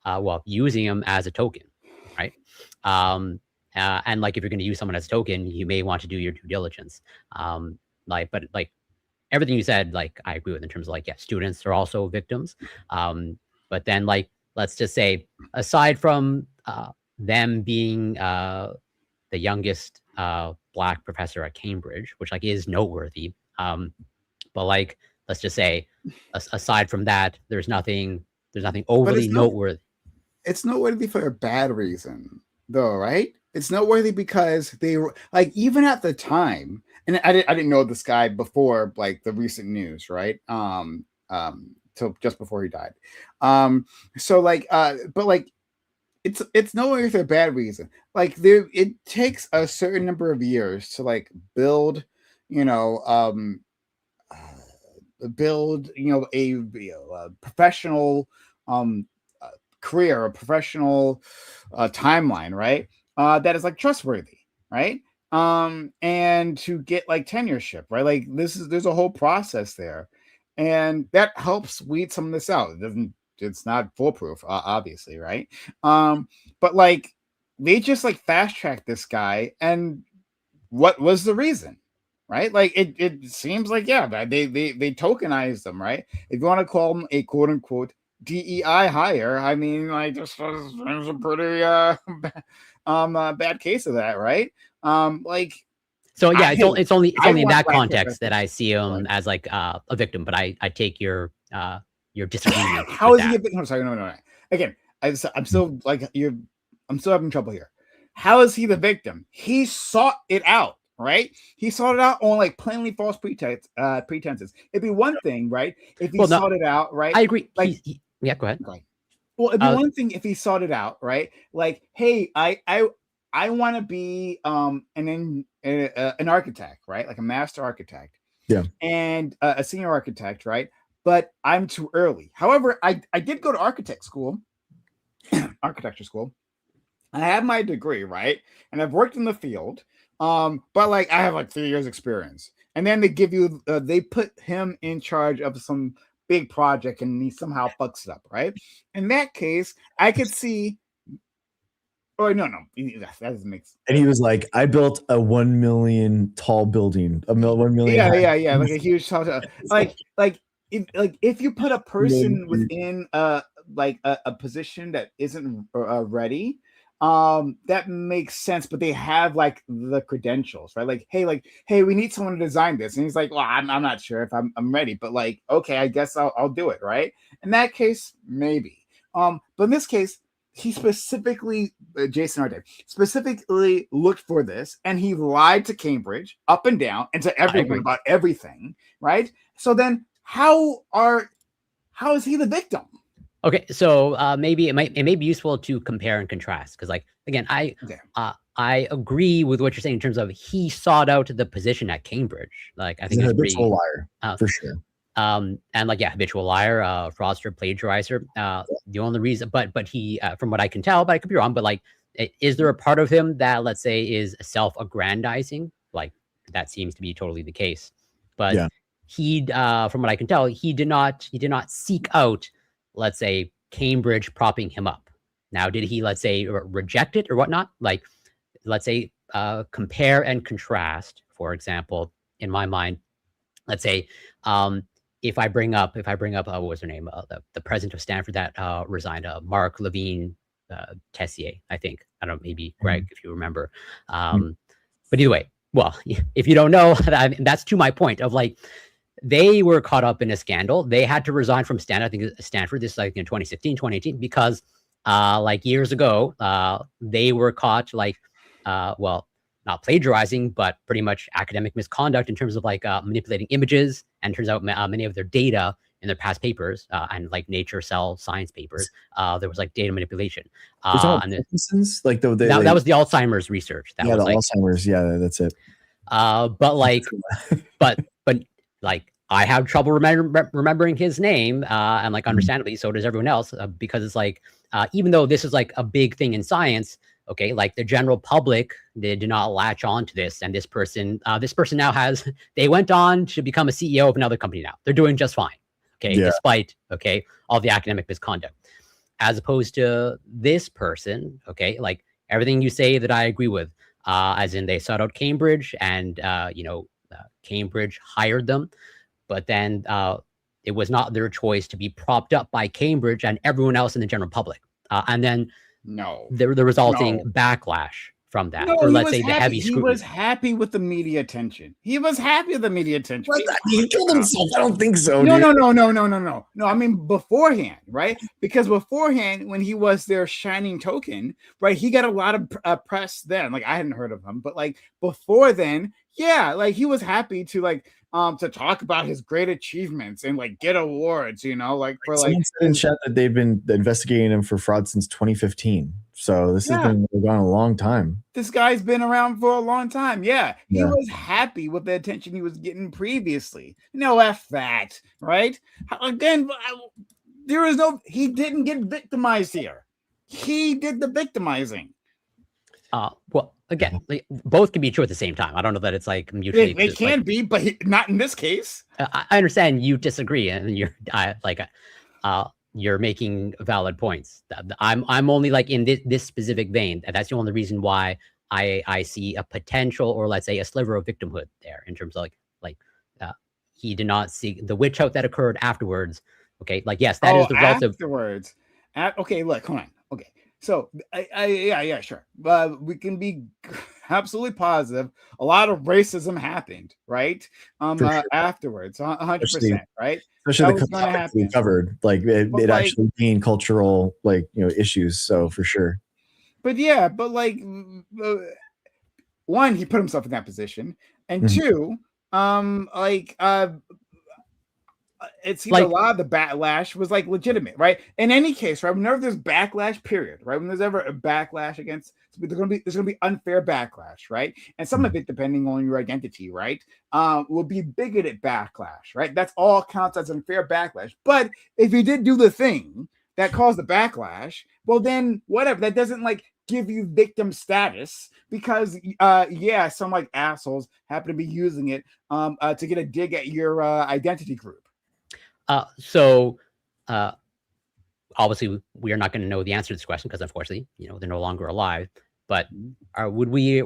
like, well, using him as a token, right? And like if you're going to use someone as a token, you may want to do your due diligence. But like everything you said, like I agree with in terms of like, yeah, students are also victims. But then like, let's just say, aside from them being the youngest Black professor at Cambridge, which like is noteworthy. But like, let's just say, aside from that, there's nothing overly noteworthy. It's noteworthy for a bad reason, though, right? It's noteworthy because they were like, even at the time, and I didn't know this guy before like the recent news, right? till just before he died. So like, but like, it's no longer for a bad reason. Like it takes a certain number of years to like build, you know, a professional career, a professional timeline, right? That is like trustworthy, right? And to get like tenureship, right? Like there's a whole process there, and that helps weed some of this out. It's not foolproof, obviously, right? But like they just like fast tracked this guy, and what was the reason? Right, like it seems like, yeah, they tokenized them, right? If you want to call them a quote unquote DEI hire, I mean, like this was a pretty bad case of that, right? Like, so yeah, it's only in that black context that I see him as like a victim, but I take your disagreement. How with is he a that. victim? Sorry, no. Again, I'm still like I'm still having trouble here. How is he the victim? He sought it out, right? He sought it out on like plainly false pretenses. It'd be one thing, right, if he sought it out, right? I agree. Like, yeah, go ahead. Well, it'd be one thing if he sought it out, right? Like, hey, I want to be an architect, right? Like a master architect, yeah, and a senior architect, right? But I'm too early. However, I did go to architecture school. I have my degree, right? And I've worked in the field. But like I have like 3 years experience. And then they give you they put him in charge of some big project and he somehow fucks it up, right? In that case, I could see no, that doesn't make sense. And he was like, I built a 1 million tall building, 1 million. Yeah, like a huge tall, like if you put a person within like a position that isn't ready, that makes sense, but they have like the credentials, right? Like, hey, we need someone to design this, and he's like, well, I'm not sure if I'm ready, but like, okay, I guess I'll do it, right? In that case, maybe. But in this case, he specifically, Jason Arday, specifically looked for this, and he lied to Cambridge up and down and to everyone about everything, right? So then, how is he the victim? Okay, so maybe it may be useful to compare and contrast, because like again, I agree with what you're saying in terms of he sought out the position at Cambridge. Like I think he's a habitual liar for sure. And like, yeah, habitual liar, fraudster, plagiarizer. The only reason, but he, from what I can tell, but I could be wrong, but like, is there a part of him that, let's say, is self-aggrandizing? Like that seems to be totally the case. But yeah, he, from what I can tell, he did not seek out, let's say, Cambridge propping him up. Now, did he, let's say, reject it or whatnot? Like, let's say, compare and contrast, for example, in my mind, let's say, if I bring up, what was her name? The president of Stanford that resigned, Mark Levine Tessier, I think. I don't know, maybe Greg, if you remember. But either way, well, if you don't know, that's to my point of like, they were caught up in a scandal. They had to resign from Stanford. I think Stanford, this is like in 2016, 2018, because like years ago, they were caught like, well, not plagiarizing, but pretty much academic misconduct in terms of like manipulating images. And turns out many of their data in their past papers and like Nature Cell Science papers, there was like data manipulation. And like that was the Alzheimer's research. That was the like, Alzheimer's. Yeah, that's it. But like, but like I have trouble remembering his name, and like understandably, so does everyone else, because it's like even though this is like a big thing in science. Okay, like the general public, they do not latch on to this. And this person now they went on to become a CEO of another company now. They're doing just fine. Okay, despite, all the academic misconduct. As opposed to this person, like everything you say that I agree with, as in they sought out Cambridge and, Cambridge hired them. But then it was not their choice to be propped up by Cambridge and everyone else in the general public. And then the resulting backlash from that, No, or he let's was say the happy. heavy He scrutiny. was happy with the media attention. He was happy with the media attention. What? He killed himself. I don't think so, No, dude. no. I mean beforehand, right? Because beforehand, when he was their shining token, right, he got a lot of press then. Like I hadn't heard of him, but like before then, yeah, like he was happy to talk about his great achievements and like get awards, you know, like for like Someone said in chat that they've been investigating him for fraud since 2015. So this has been going on a long time. This guy's been around for a long time. Yeah, he Yeah. was happy with the attention he was getting previously. No, F that, right? Again, there is no, he didn't get victimized here. He did the victimizing. Well, again, like, both can be true at the same time. I don't know that it's like mutually. They can be, but not in this case. I understand you disagree, and you're making valid points. I'm only like in this specific vein, and that's the only reason why I see a potential, or let's say a sliver of victimhood there, in terms of like he did not see the witch hunt that occurred afterwards. Okay, like yes, that is the result of afterwards. Okay, look, hold on. Okay, so yeah, sure. We can be absolutely positive. A lot of racism happened, right? Sure. Afterwards, 100%, right? Especially the topics we covered, like it actually being cultural, like issues. So for sure. But yeah, but like one, he put himself in that position, and two, it seems like a lot of the backlash was like legitimate, right? In any case, right? Whenever there's backlash, period, right? When there's ever a backlash against, there's gonna be unfair backlash, right? And some of it, depending on your identity, right, will be bigoted backlash, right? That's all counts as unfair backlash. But if you did do the thing that caused the backlash, well, then whatever. That doesn't like give you victim status because some like assholes happen to be using it to get a dig at your identity group. So obviously we are not going to know the answer to this question because unfortunately, they're no longer alive. But would we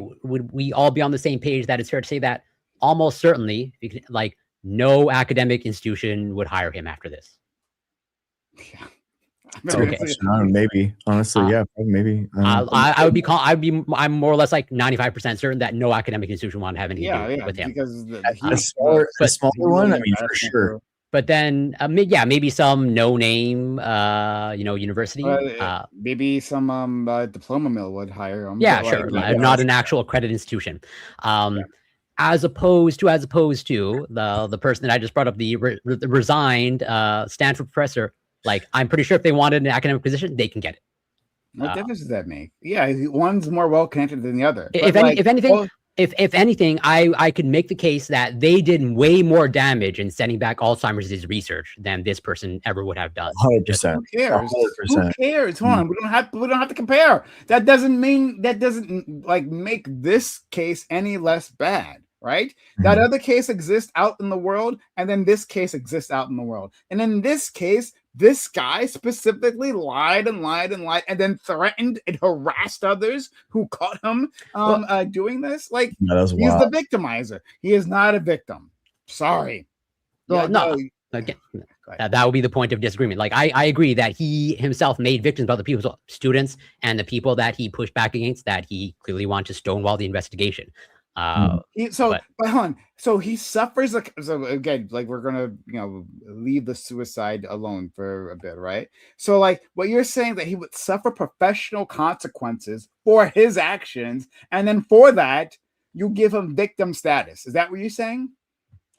all be on the same page that it's fair to say that almost certainly, like, no academic institution would hire him after this? Yeah. Okay. Maybe, honestly, yeah, maybe. I'm more or less like 95% certain that no academic institution would have anything to do with him. Because the smaller one, I mean, for sure. But then, maybe some no-name, university. Maybe some diploma mill would hire him. Yeah, sure. Not an actual accredited institution. As opposed to the person that I just brought up, the resigned Stanford professor. Like, I'm pretty sure if they wanted an academic position, they can get it. What difference does that make? Yeah, one's more well connected than the other. If anything, I could make the case that they did way more damage in sending back Alzheimer's disease research than this person ever would have done. 100%. Who cares? 100%. Who cares? Hold on, we don't have to compare. That doesn't like make this case any less bad, right? That other case exists out in the world, and then this case exists out in the world. And in this case, this guy specifically lied, and then threatened and harassed others who caught him doing this. Like, he's the victimizer. He is not a victim. Sorry. Well, no. Again, that would be the point of disagreement. Like, I agree that he himself made victims of the people's students and the people that he pushed back against, that he clearly wanted to stonewall the investigation. But hold on. So he suffers so again, like, we're gonna leave the suicide alone for a bit, right? So like, what you're saying, that he would suffer professional consequences for his actions, and then for that you give him victim status. Is that what you're saying?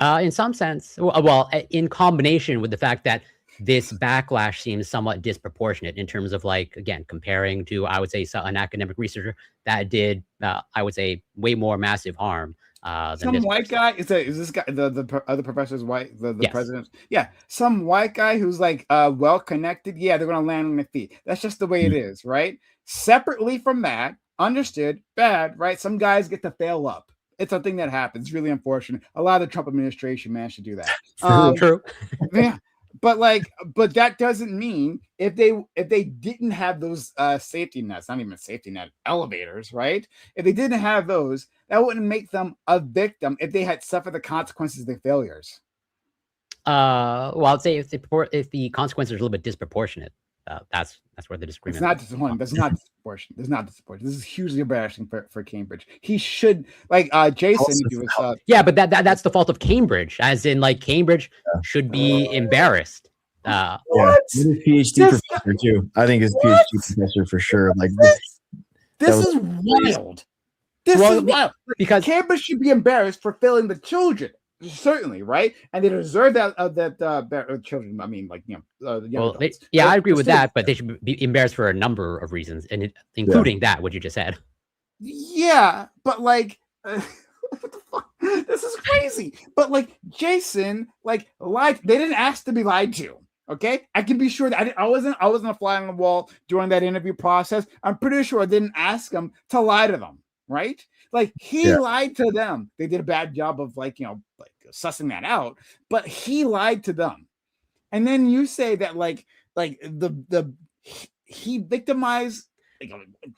In some sense, well, in combination with the fact that this backlash seems somewhat disproportionate in terms of, like, again, comparing to, I would say, an academic researcher that did, I would say, way more massive harm. Some white guy, is this guy, the other professor's white, the yes. President? Yeah, some white guy who's like well connected. Yeah, they're gonna land on their feet. That's just the way it is, right? Separately from that, understood, bad, right? Some guys get to fail up. It's a thing that happens. It's really unfortunate. A lot of the Trump administration managed to do that. True. Yeah. But that doesn't mean if they didn't have those safety nets, not even safety net, elevators, right? If they didn't have those, that wouldn't make them a victim if they had suffered the consequences of their failures. Well, I'd say if the consequences are a little bit disproportionate. That's where the It's disagreement. not disappointing. That's not disproportionate. That's not disappointing. This is hugely embarrassing for Cambridge. He should Jason. If you was, yeah, but that's the fault of Cambridge, as in like Cambridge should be embarrassed. What? His PhD professor too. I think his What? PhD professor for sure. Like this is wild. This is wild. Because Cambridge should be embarrassed for failing the children. Certainly, right? And they deserve that children. I mean, like, you know, young adults. I agree with that, but they should be embarrassed for a number of reasons, and including that what you just said. Yeah, but like, what the fuck? This is crazy. But like, Jason, like, lied. They didn't ask to be lied to. Okay, I can be sure that I wasn't a fly on the wall during that interview process. I'm pretty sure I didn't ask them to lie to them. Right? Like, he lied to them. They did a bad job of like sussing that out, but he lied to them. And then you say that like he victimized.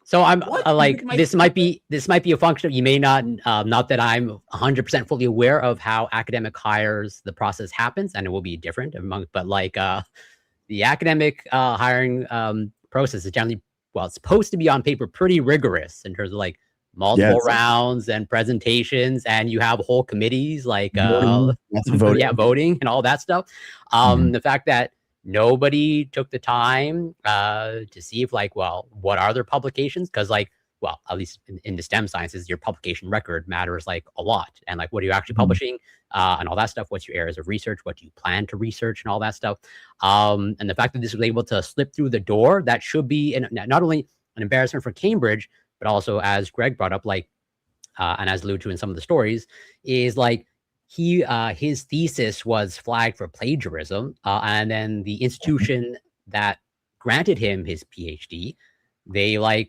So I'm like, this might be a function of, you may not that I'm 100% fully aware of how academic hires, the process happens, and it will be different among, but like the academic hiring process is generally, well, it's supposed to be on paper pretty rigorous in terms of like multiple rounds and presentations, and you have whole committees like voting and all that stuff. The fact that nobody took the time to see if like, well, what are their publications? Because like, well, at least in the STEM sciences, your publication record matters like a lot. And like, what are you actually publishing and all that stuff? What's your areas of research? What do you plan to research and all that stuff? And the fact that this was able to slip through the door, that should be not only an embarrassment for Cambridge, but also, as Greg brought up, like, and as alluded to in some of the stories, is like his thesis was flagged for plagiarism, and then the institution that granted him his PhD, they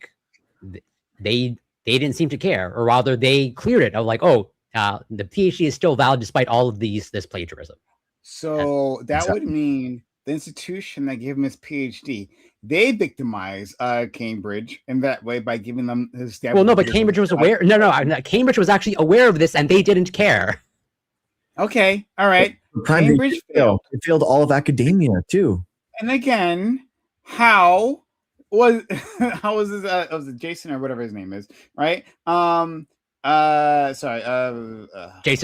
didn't seem to care, or rather, they cleared it of like, oh, the PhD is still valid despite all of this plagiarism. So that would mean the institution that gave him his PhD, they victimized Cambridge in that way by giving them his. Well, no, but Cambridge was aware. No, Cambridge was actually aware of this, and they didn't care. Okay, all right. Cambridge failed. It failed all of academia too. And again, how was this? Was it Jason or whatever his name is? Right. Jason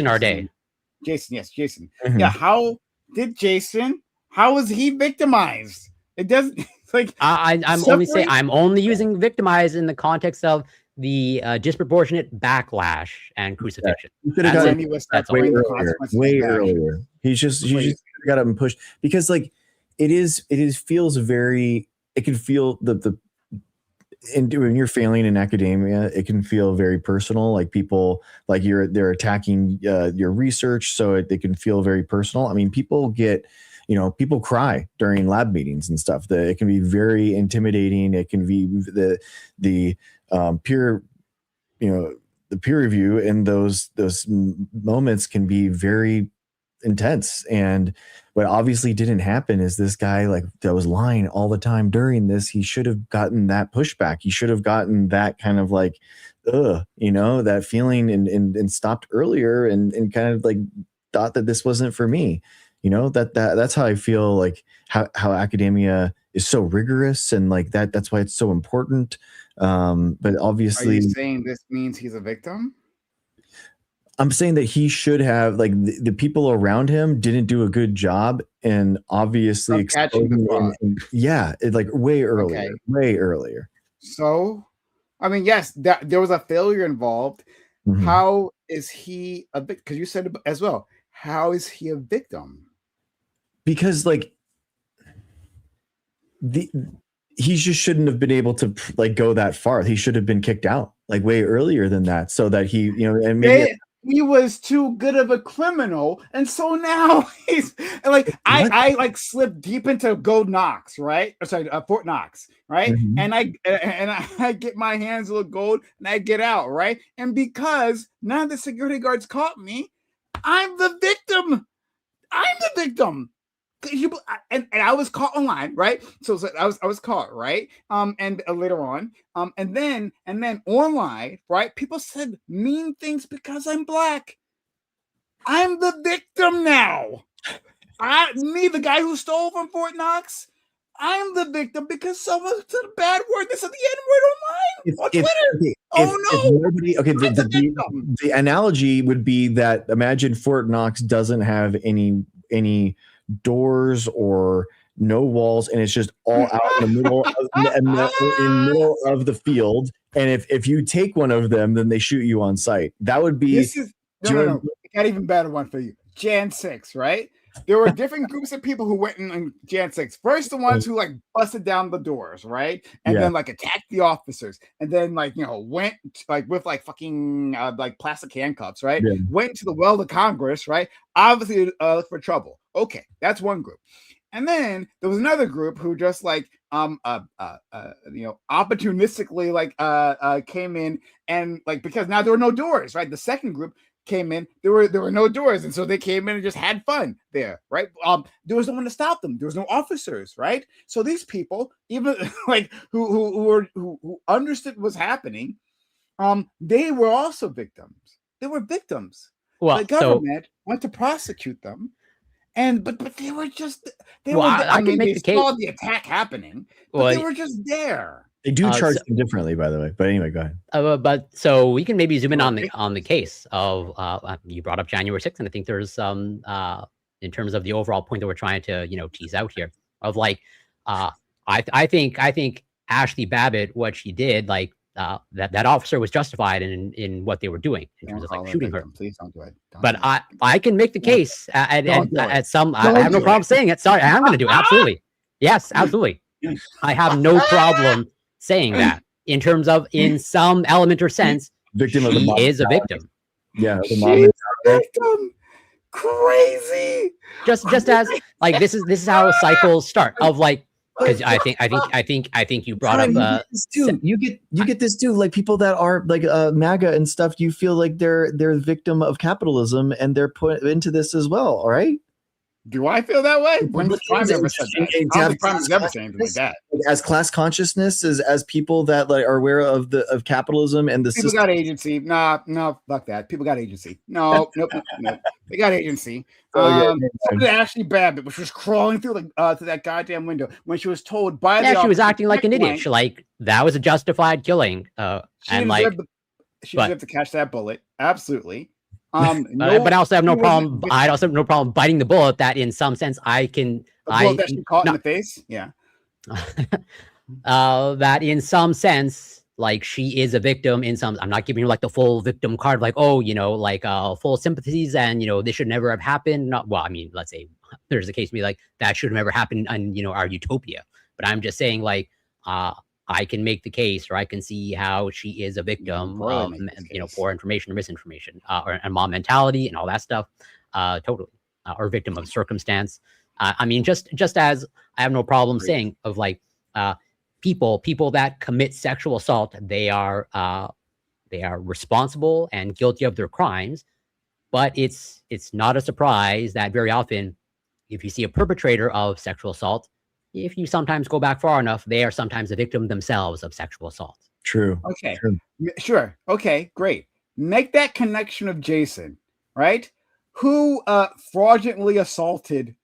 Arday. Jason, yes, Jason. Yeah. How did Jason? How was he victimized? It doesn't like I'm only using victimized in the context of the disproportionate backlash and crucifixion. That's way earlier. He's just got him pushed because like it feels very. It can feel when you're failing in academia, it can feel very personal. Like people, like they're attacking your research, so they can feel very personal. I mean, people people cry during lab meetings and stuff. It can be very intimidating. It can be the peer, the peer review in those moments can be very intense. And what obviously didn't happen is this guy that was lying all the time during this. He should have gotten that pushback. He should have gotten that kind of like, that feeling and stopped earlier and kind of like thought that this wasn't for me. That's how I feel like how academia is so rigorous and like that's why it's so important. But obviously, are you saying this means he's a victim? I'm saying that he should have the people around him didn't do a good job and obviously catching the fraud. Way earlier. So, I mean, yes, that there was a failure involved. Mm-hmm. How is he a victim? Because you said as well, how is he a victim? Because he just shouldn't have been able to go that far. He should have been kicked out way earlier than that, so that he and maybe he was too good of a criminal, and so now he's I slipped deep into Gold Knox, right? Fort Knox, right? Mm-hmm. And I get my hands a little gold, and I get out, right? And because none of the security guards caught me, I'm the victim. And I was caught online, right? So I was caught, right? And later on, and then online, right? People said mean things because I'm Black. I'm the victim now. The guy who stole from Fort Knox, I'm the victim because someone said a bad word. They said the N-word online on Twitter. If nobody, okay, I'm the victim. the analogy would be that imagine Fort Knox doesn't have any doors or no walls, and it's just all out in the middle middle of the field. And if you take one of them, then they shoot you on sight. That would be no. I got even better one for you. Jan 6, right? There were different groups of people who went in Jan 6. First, the ones who like busted down the doors, right? And then like attacked the officers, and then like went like with like fucking like plastic handcuffs, right? Yeah. Went to the well of Congress, right? Obviously for trouble. Okay, that's one group. And then there was another group who just like opportunistically like came in and like because now there were no doors, right? The second group came in, there were no doors, and so they came in and just had fun there, right? There was no one to stop them. There was no officers, right? So these people, even like who understood what was happening, they were also victims. They were victims. Well, the government went to prosecute them. But they were just they were. I mean, they saw the attack happening, but they were just there. They do charge them differently, by the way. But anyway, go ahead. But so we can maybe zoom in on the case of you brought up January 6th, and I think there's in terms of the overall point that we're trying to tease out here of like I think Ashley Babbitt, what she did, like that officer was justified in what they were doing in terms of like shooting her. Please don't do it. But I can make the case at some. I have no problem saying it. Sorry, I am going to do it. Absolutely, yes, absolutely. I have no problem saying that in terms of in some element or sense, victim she is a victim. Yeah, she's a victim. Crazy. Just as like this is how cycles start of like because I think you brought up you get this too, like people that are like MAGA and stuff. You feel like they're a victim of capitalism and they're put into this as well. All right. Do I feel that way? When was Prime ever said that? I don't think Prime has ever said anything like that. As class consciousness, as people that like are aware of capitalism and the people system. Got agency. No, fuck that. People got agency. No. They got agency. Ashley Babbitt, which was crawling through to that goddamn window when she was told by the she was acting like an idiot. She, like that was a justified killing. She deserved to catch that bullet. Absolutely. But I also have no problem. I also have no problem biting the bullet. That in some sense, I can. That she caught in the face. Yeah. That in some sense, like she is a victim. In some, I'm not giving her like the full victim card. Like full sympathies, and this should never have happened. Not well. I mean, let's say there's a case to be like that should have never happened in our utopia. But I'm just saying like I can make the case, or I can see how she is a victim of, poor information or misinformation, and mob mentality and all that stuff, totally, or victim of circumstance. I mean, just as I have no problem saying of like people that commit sexual assault, they are responsible and guilty of their crimes, but it's not a surprise that very often, if you see a perpetrator of sexual assault, if you sometimes go back far enough, they are sometimes a victim themselves of sexual assault. True. Okay. True. Sure. Okay, great. Make that connection of Jason, right? Who fraudulently assaulted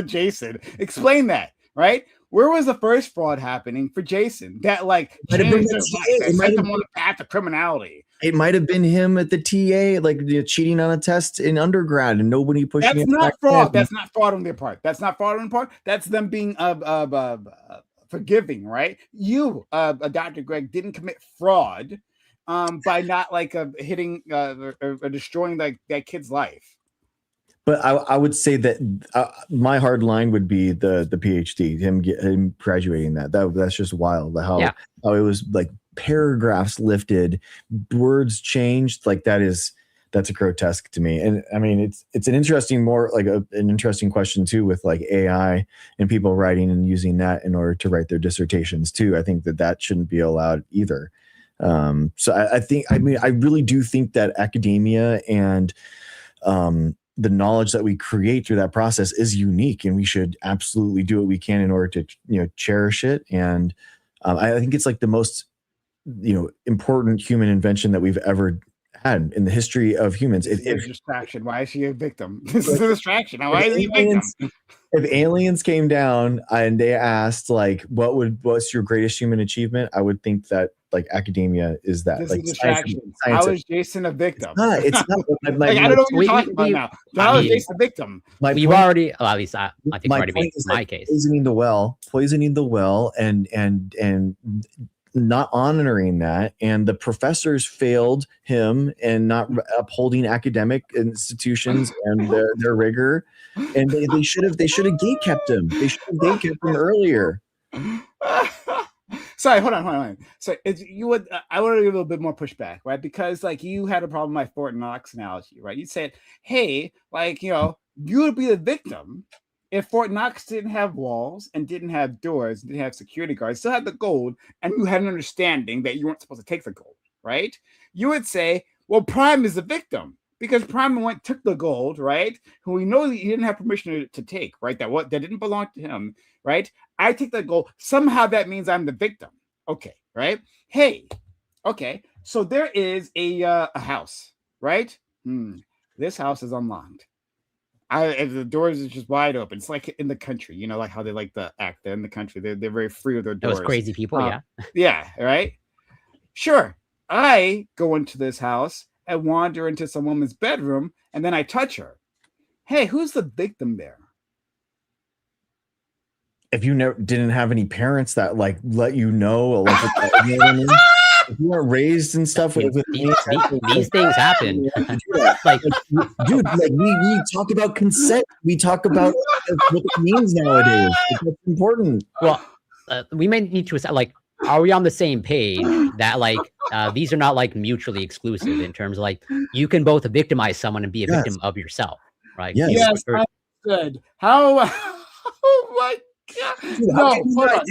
Jason? Explain that, right? Where was the first fraud happening for Jason? That like set them on the path of criminality. It might have been him at the TA, like cheating on a test in undergrad, and nobody pushing. That's not fraud. That's not fraud on their part. That's not fraud on their part. That's them being forgiving, right? You, Dr. Greg, didn't commit fraud by not like hitting or destroying that kid's life. But I would say that my hard line would be the PhD, him graduating that's just wild. How it was like paragraphs lifted, words changed, like that's a grotesque to me. And I mean, it's an interesting, an interesting question too, with like AI and people writing and using that in order to write their dissertations too. I think that shouldn't be allowed either. So I really do think that academia and the knowledge that we create through that process is unique, and we should absolutely do what we can in order to cherish it. And I think it's like the most important human invention that we've ever had in the history of humans. It's a distraction. Why is she a victim? This is a distraction. Why is he a victim? if aliens came down and they asked like, what's your greatest human achievement? I would think that like academia is that. This like is a distraction. How is Jason a victim? It's not. Like, I don't know what you're talking about now. How is Jason a victim? We've already, well, at least I think we've already made my case. Poisoning the well, and not honoring that, and the professors failed him and not upholding academic institutions and their rigor, and they should have gate kept him. They should have gate kept him earlier. Sorry, hold on. So I want to give a little bit more pushback, right? Because like you had a problem with my Fort Knox analogy, right? You said, hey, like, you would be the victim if Fort Knox didn't have walls and didn't have doors, didn't have security guards, still had the gold, and you had an understanding that you weren't supposed to take the gold, right? You would say, well, Prime is the victim because Prime took the gold, right? Who we know that he didn't have permission to take, right? That didn't belong to him, right? I take the gold. Somehow that means I'm the victim. Okay, right? Hey, okay. So there is a house, right? This house is unlocked. The doors are just wide open. It's like in the country, like how they like to act there in the country. They're very free with their doors. Those crazy people, yeah. Yeah, right? Sure. I go into this house and wander into some woman's bedroom, and then I touch her. Hey, who's the victim there? If you didn't have any parents that like let you know, like, you know what I mean? If you weren't raised and stuff with these things happen. like, dude, like we talk about consent. We talk about what it means nowadays. It's important. Well, we may need to like, are we on the same page that like these are not like mutually exclusive in terms of like you can both victimize someone and be a victim of yourself, right? Yes, good. How? Oh my. Dude, no, hold on.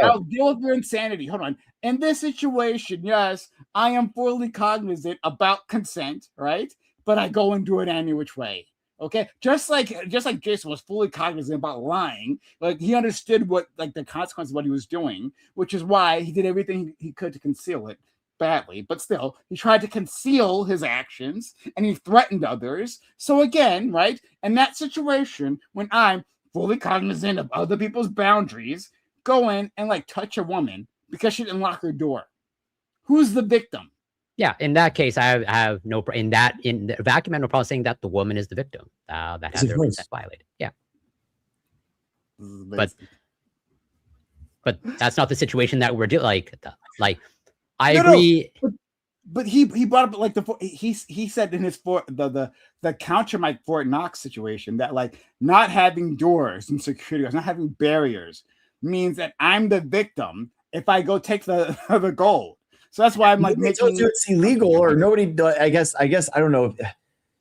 I'll deal with your insanity. Hold on. In this situation, yes, I am fully cognizant about consent, right? But I go and do it any which way. Okay, just like Jason was fully cognizant about lying, like he understood what like the consequence of what he was doing, which is why he did everything he could to conceal it. Badly, but still, he tried to conceal his actions and he threatened others. So again, right, in that situation, when I'm fully cognizant of other people's boundaries, go in and like touch a woman because she didn't lock her door. Who's the victim? Yeah, in that case, I have no in the vacuum. I have no problem saying that the woman is the victim that had their consent violated. Yeah, but that's not the situation that we're doing. Like. I agree, but he brought up like he said in his the counter Mike Fort Knox situation that like not having doors and security guards, not having barriers means that I'm the victim if I go take the gold. So that's why I'm like making it's illegal or nobody. I guess I don't know.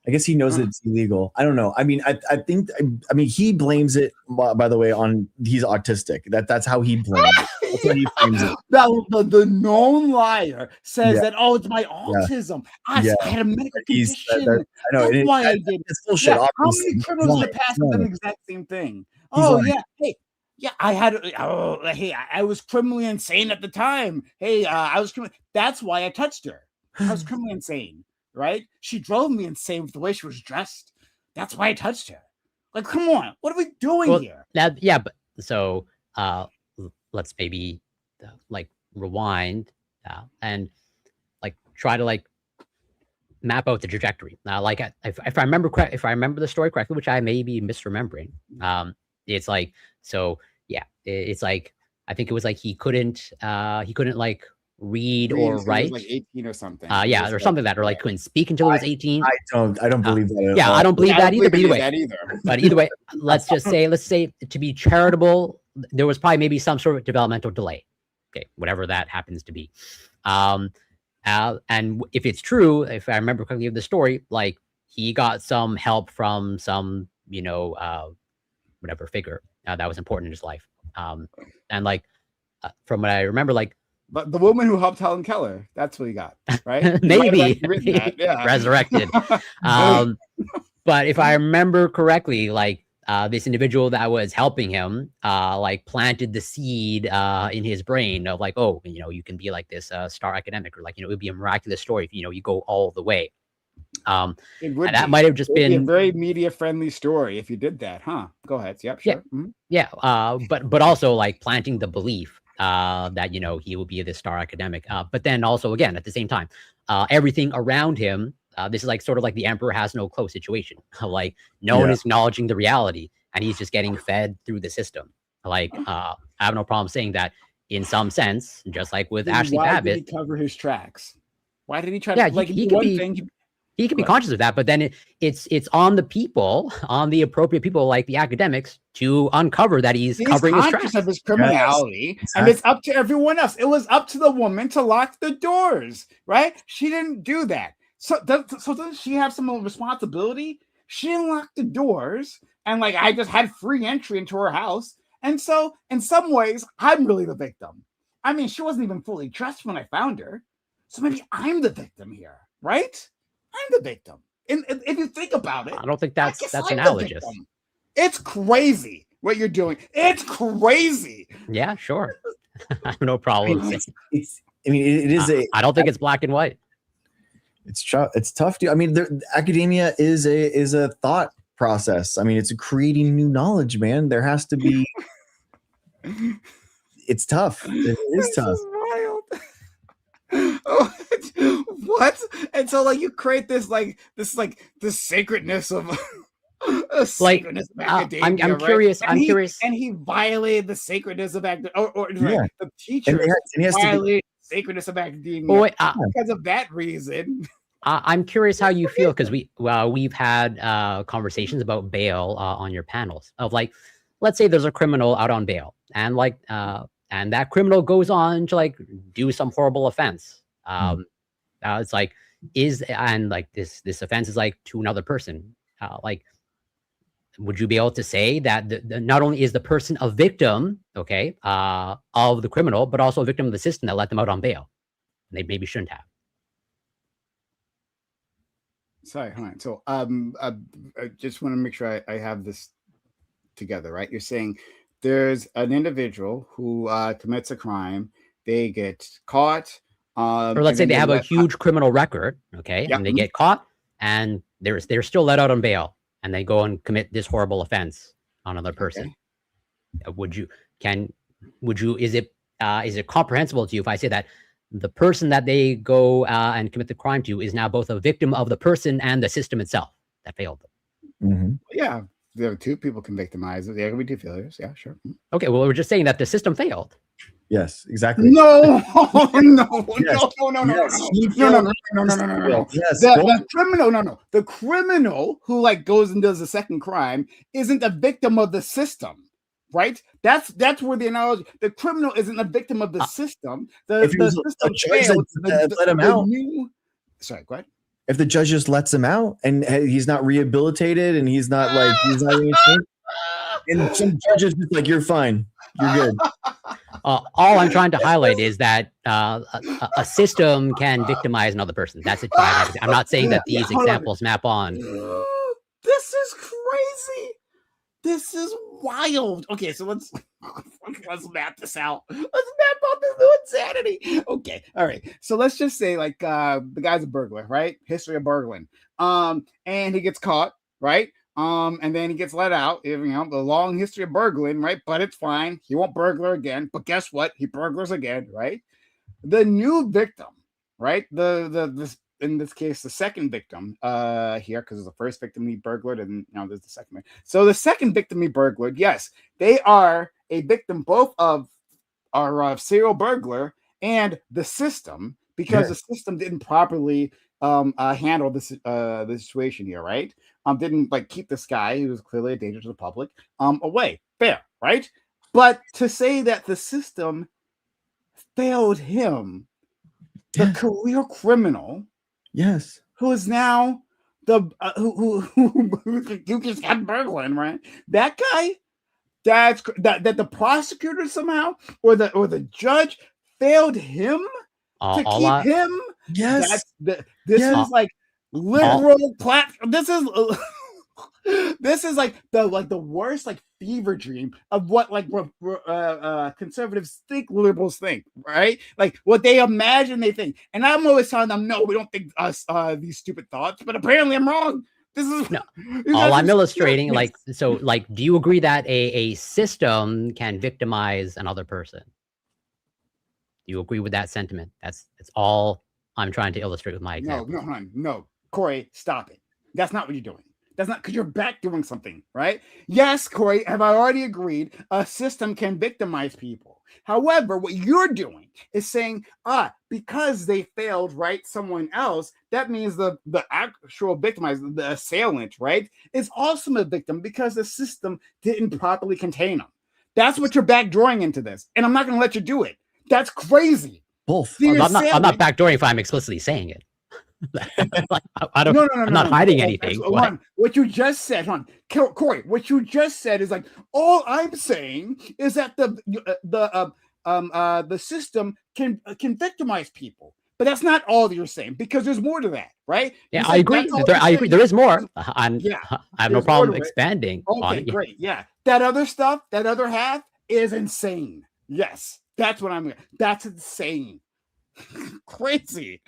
I guess he knows that it's illegal. I don't know. I mean, I think he blames it, by the way, on he's autistic. That's how he blames it. That's what he blames it. The known liar says that, it's my autism. I had a medical condition. I know. That's why I did. It's bullshit. How many criminals in the past have done the exact same thing? Hey. Yeah, I was criminally insane at the time. Hey, I was criminally. That's why I touched her. I was criminally insane. Right? She drove me insane with the way she was dressed. That's why I touched her. Like, come on, what are we doing here? But so let's maybe like rewind and like try to like map out the trajectory. Like if I remember correct, if I remember the story correctly, which I may be misremembering, it's like it's like I think it was like he couldn't like read or write, like 18 or something. Or something like that, or like couldn't speak until he was 18. I don't believe that. I don't believe that either. But either way, let's say to be charitable, there was probably maybe some sort of developmental delay. Okay, whatever that happens to be. And if it's true, if I remember correctly of the story, like he got some help from some whatever figure that was important in his life. And like from what I remember, like. But the woman who helped Helen Keller, that's what he got, right? Maybe resurrected. But if I remember correctly, like this individual that was helping him, like planted the seed in his brain of like, you can be like this star academic, or like, it would be a miraculous story if, you go all the way. It would And that be. might have just It would be a been very media friendly story if you did that, huh? Go ahead. Yep, yeah, sure. Mhm. yeah. But also like planting the belief that he will be this star academic. But then also again at the same time, everything around him. This is like sort of like the emperor has no clothes situation. Like no one is acknowledging the reality, and he's just getting fed through the system. Like I have no problem saying that in some sense, just like with Then Ashley why did he Babbitt. cover his tracks? Why did he try Yeah, to like he do could one be. thing? He can be Go ahead. conscious of that, but then it's on the people, on the appropriate people like the academics to uncover that he's covering his conscious tracks. of his criminality, and it's up to everyone else. It was up to the woman to lock the doors, right? She didn't do that. So doesn't she have some responsibility? She didn't lock the doors, and like I just had free entry into her house. And so in some ways, I'm really the victim. I mean, she wasn't even fully dressed when I found her. So maybe I'm the victim here, right? I'm the victim. And if you think about it, I don't think that's I'm the analogous. victim. It's crazy what you're doing. It's crazy. Yeah, sure. I have no problem. It is I don't think it's black and white. It's tough to. I mean, academia is a thought process. I mean, it's creating new knowledge, man. There has to be. It's tough. It is tough. Wild. What? And so like you create this sacredness of sacredness of academia. I'm curious. And I'm curious. And he violated the sacredness of academia. Or Yeah. the teacher violated the sacredness of academia. Oh, wait, because of that reason. I'm curious how you feel because we've had conversations about bail on your panels of like, let's say there's a criminal out on bail and like and that criminal goes on to like do some horrible offense. It's like this offense is like to another person. Like, would you be able to say that not only is the person a victim, okay, of the criminal, but also a victim of the system that let them out on bail? And they maybe shouldn't have. Sorry, hold on. So I just want to make sure I have this together, right? You're saying there's an individual who commits a crime, they get caught. Or let's say they have a huge criminal record, okay, and they get caught, and they're still let out on bail, and they go and commit this horrible offense on another person. Okay. Is it comprehensible to you if I say that the person that they go and commit the crime to is now both a victim of the person and the system itself that failed them? Mm-hmm. Yeah, there are two people can victimize it. There can be two failures. Yeah, sure. Okay, well, we're just saying that the system failed. Yes, exactly. No. Yes. The criminal, the criminal who like goes and does a second crime isn't a victim of the system, right? That's where the analogy. The criminal isn't a victim of the system. The system failed. Let him out. Sorry, go ahead. If the judge just lets him out and he's not rehabilitated and he's not anything, and some judges just like, you're fine, you're good. All I'm trying to highlight is that a system can victimize another person. That's it. I'm not saying that these examples map on. This is crazy. This is wild. Okay, so let's map this out. Let's map out this new insanity. Okay, all right. So let's just say like the guy's a burglar, right? History of burgling. And he gets caught, right? And then he gets let out. The long history of burgling, right? But it's fine. He won't burglar again. But guess what? He burglars again, right? The new victim, right? This in this case, the second victim here, because there's the first victim he burglared, and now there's the second one. So the second victim he burglared, yes, they are a victim both of our serial burglar and the system, because the system didn't properly handle this the situation here, right? Didn't like keep this guy who was clearly a danger to the public away. Fair, right? But to say that the system failed him, the career criminal, yes, who is now the who just got burgling, right? That guy, that the prosecutor somehow or the judge failed him to keep him. Yes, this is like liberal platform. This is like the worst like fever dream of what like conservatives think liberals think, right? Like what they imagine they think. And I'm always telling them, no, we don't think us these stupid thoughts, but apparently I'm wrong. This is no. All I'm illustrating, like, so, like, do you agree that a system can victimize another person? Do you agree with that sentiment? That's all I'm trying to illustrate with my example. No, Corey, stop it. That's not what you're doing. That's not because you're back doing something, right? Yes, Corey, have I already agreed? A system can victimize people. However, what you're doing is saying, because they failed, right, someone else, that means the actual victimizer, the assailant, right, is also a victim because the system didn't properly contain them. That's what you're backdooring into this, and I'm not going to let you do it. That's crazy. Both. I'm not backdooring if I'm explicitly saying it. Like, I'm not hiding anything. What you just said, Corey, what you just said is like, all I'm saying is that the system can victimize people, but that's not all you're saying because there's more to that, right? Yeah, I agree. I agree. There is more. I have no problem expanding on it. Great. Yeah, that other stuff, that other half is insane. Yes, that's what I'm. That's insane. Crazy.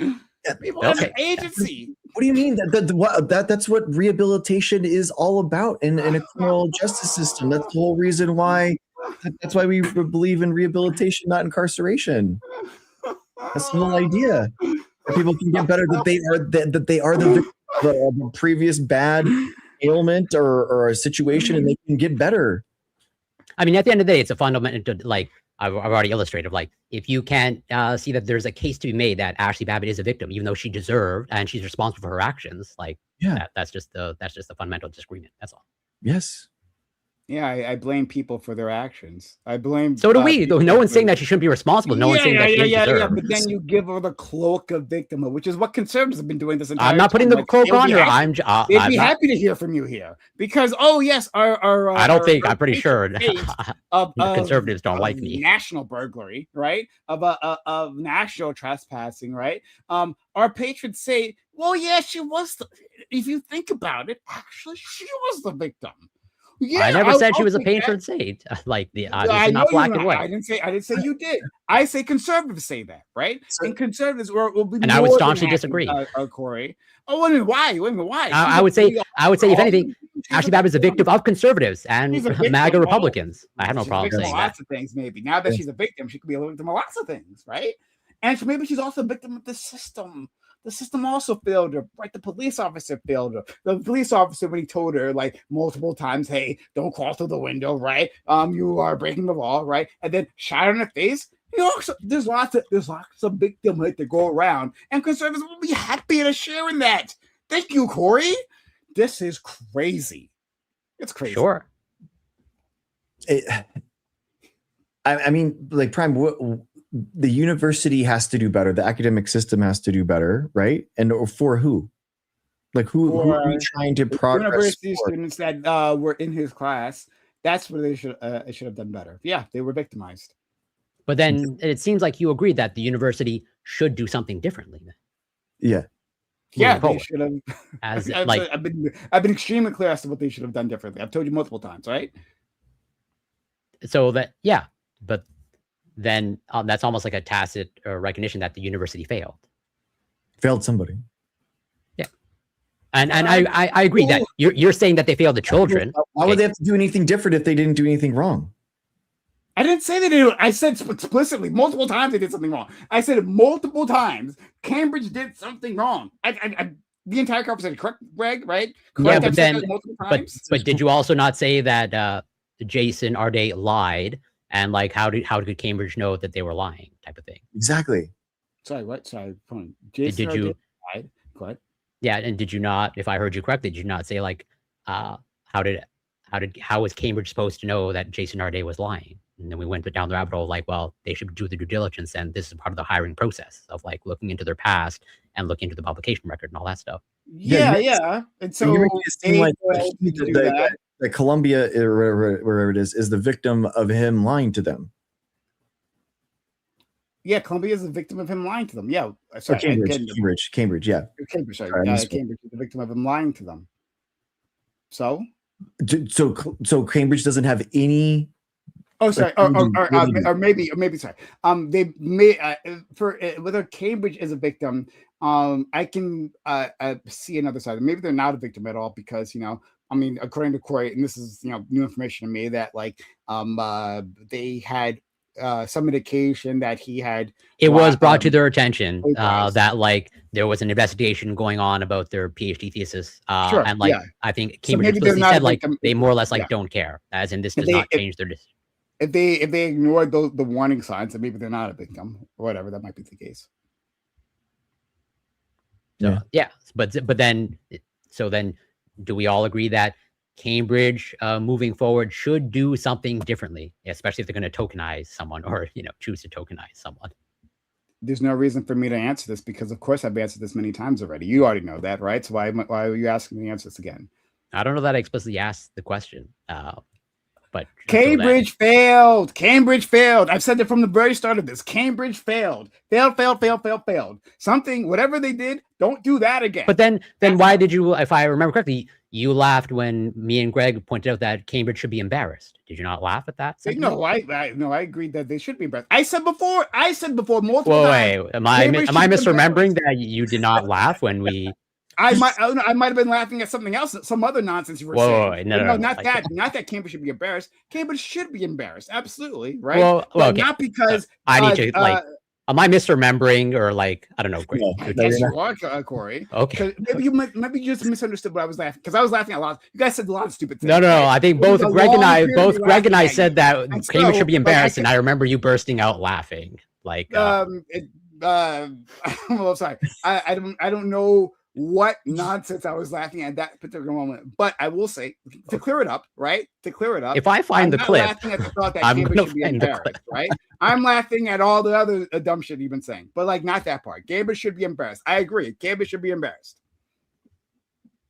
People have an agency. What do you mean? That's what rehabilitation is all about in a criminal justice system. That's the whole reason why. That's why we believe in rehabilitation, not incarceration. That's the whole idea. That people can get better. That they are the previous bad ailment or a situation, and they can get better. I mean, at the end of the day, it's a fundamental, like I've already illustrated, like if you can't see that there's a case to be made that Ashley Babbitt is a victim, even though she deserved and she's responsible for her actions, like that's just the fundamental disagreement. That's all. Yes. Yeah, I blame people for their actions. I blame. So do we. No one's saying that she shouldn't be responsible. No one's saying that she didn't deserve. But then you give her the cloak of victimhood, which is what conservatives have been doing this entire time. I'm not putting the cloak on her. They'd be happy to hear from you here because, I don't think. I'm pretty sure conservatives don't like me. National burglary, right? Of national trespassing, right? Our patrons say, well, yeah, she was. If you think about it, actually, she was the victim. Yeah, I never said she was a patron saint. Like this is not black and white. I didn't say you did. I say conservatives say that, right? So, and conservatives will be. And I would staunchly disagree. Corey. Oh, wait a minute, why? I would say, if anything, Ashley Babbitt is a victim of conservatives and MAGA Republicans. I have no problem saying that. Lots of things, maybe. Now that she's a victim, she could be a victim of lots of things, right? And so maybe she's also a victim of the system. The system also failed her, right? The police officer failed her. The police officer, when he told her like multiple times, hey, don't crawl through the window, right? You are breaking the law, right? And then shot her in the face. You know, so there's lots of victimhood to go around. And conservatives will be happy to share in that. Thank you, Corey. This is crazy. It's crazy. Sure. I mean, like Prime, the university has to do better. The academic system has to do better, right? And for who? Like who are you trying to progress? University students that were in his class. That's where they should have done better. Yeah, they were victimized. But then it seems like you agreed that the university should do something differently. Yeah. Yeah, they should have. I've been extremely clear as to what they should have done differently. I've told you multiple times, right? So but then that's almost like a tacit recognition that the university failed somebody. Yeah. And I agree that you're saying that they failed the children. Why would they have to do anything different if they didn't do anything wrong? I didn't say they did. I said explicitly multiple times they did something wrong. I said multiple times Cambridge did something wrong. The entire conversation, correct, Greg? Right? Correct, yeah, but did you also not say that Jason Arday lied? And like, how did Cambridge know that they were lying? Type of thing. Exactly. Sorry, what? Sorry. Did you? Lied. Go ahead. Yeah, and did you not? If I heard you correctly, did you not say like, how was Cambridge supposed to know that Jason Arday was lying? And then we went down the rabbit hole, like, well, they should do the due diligence, and this is part of the hiring process of like looking into their past and looking into the publication record and all that stuff. Yeah. And so that Columbia or wherever it is the victim of him lying to them. Yeah, Columbia is the victim of him lying to them. Yeah, sorry, Cambridge. Yeah, Cambridge. Sorry, Cambridge is the victim of him lying to them. So So Cambridge doesn't have any. Oh, sorry, or maybe, sorry. They may for whether Cambridge is a victim. I can see another side. Maybe they're not a victim at all because I mean, according to Corey, and this is new information to me that like they had some indication that he had. It was brought to their attention that like there was an investigation going on about their PhD thesis, and like I think Cambridge explicitly said like they more or less like don't care, as in this does not change their decision. If they ignored the warning signs, then maybe they're not a victim or whatever. That might be the case. So, yeah, but then do we all agree that Cambridge moving forward should do something differently, especially if they're going to tokenize someone or choose to tokenize someone? There's no reason for me to answer this because, of course, I've answered this many times already. You already know that, right? So why are you asking me to answer this again? I don't know that I explicitly asked the question. But Cambridge failed. Cambridge failed. I've said it from the very start of this. Cambridge failed. Failed. Something, whatever they did, don't do that again. But then why did you, if I remember correctly, you laughed when me and Greg pointed out that Cambridge should be embarrassed. Did you not laugh at that? No, I agreed that they should be embarrassed. I said before multiple times. Wait, am I misremembering that you did not laugh when we? I might have been laughing at something else, some other nonsense you were saying. No, not that Cambridge should be embarrassed. Cambridge should be embarrassed, absolutely, right? Well, okay. Not because I need to like. Am I misremembering or like I don't know? Yes, you are, Corey. Okay. Maybe you just misunderstood what I was laughing because I was laughing a lot. You guys said a lot of stupid things. No. I think both Greg and I said that Cambridge should be embarrassed, and I remember you bursting out laughing. Like, well, sorry. I don't know what nonsense I was laughing at that particular moment. But I will say, to clear it up, right? If I find the clip, laughing at the thought that Cambridge should be embarrassed, right? I'm laughing at all the other dumb shit you've been saying, but like not that part. Cambridge should be embarrassed. I agree. Cambridge should be embarrassed.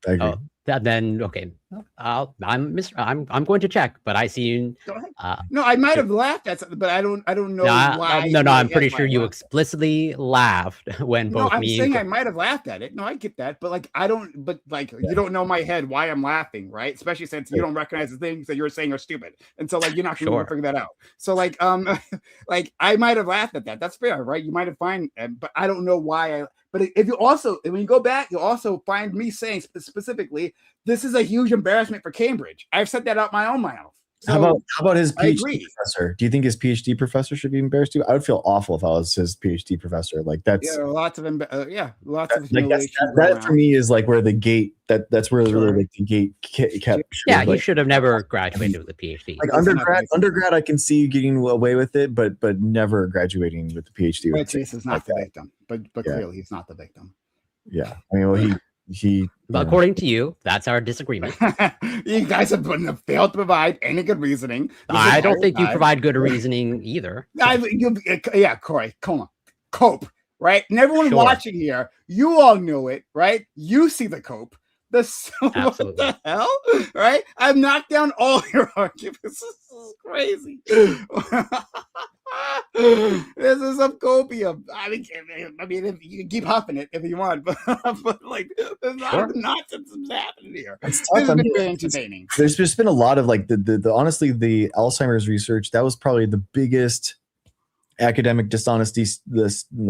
I agree. Then okay, I'm going to check, but I see you. No, I might have laughed at something, but I don't know why. No, I'm pretty sure you explicitly laughed when both. No, I'm saying I might have laughed at it. No, I get that, but like I don't. But like you don't know my head why I'm laughing, right? Especially since you don't recognize the things that you're saying are stupid, and so like you're not going to figure that out. So like like I might have laughed at that. That's fair, right? You might have but I don't know why. But if you also, when you go back, you'll also find me saying specifically, this is a huge embarrassment for Cambridge. I've said that out my own mouth. So, how about his PhD professor? Do you think his PhD professor should be embarrassed too? I would feel awful if I was his PhD professor. Like that's lots of like that for me is like where the gate that's where really like the gate kept. Yeah, he should have never graduated with a PhD. Like undergrad, I can see you getting away with it, but never graduating with the PhD. But Jason's not the victim. But clearly he's not the victim. Yeah, I mean, well, he. But according to you, that's our disagreement. You guys have failed to provide any good reasoning. I don't think you provide good reasoning either. Corey, cope, right? And everyone watching here, you all knew it, right? You see the cope. What the hell, right? I've knocked down all your arguments. This is crazy. This is some copium. I mean, if you can keep huffing it if you want, but like, there's not nonsense that's happening here. This has been very entertaining. There's just been a lot of like the honestly the Alzheimer's research. That was probably the biggest academic dishonesty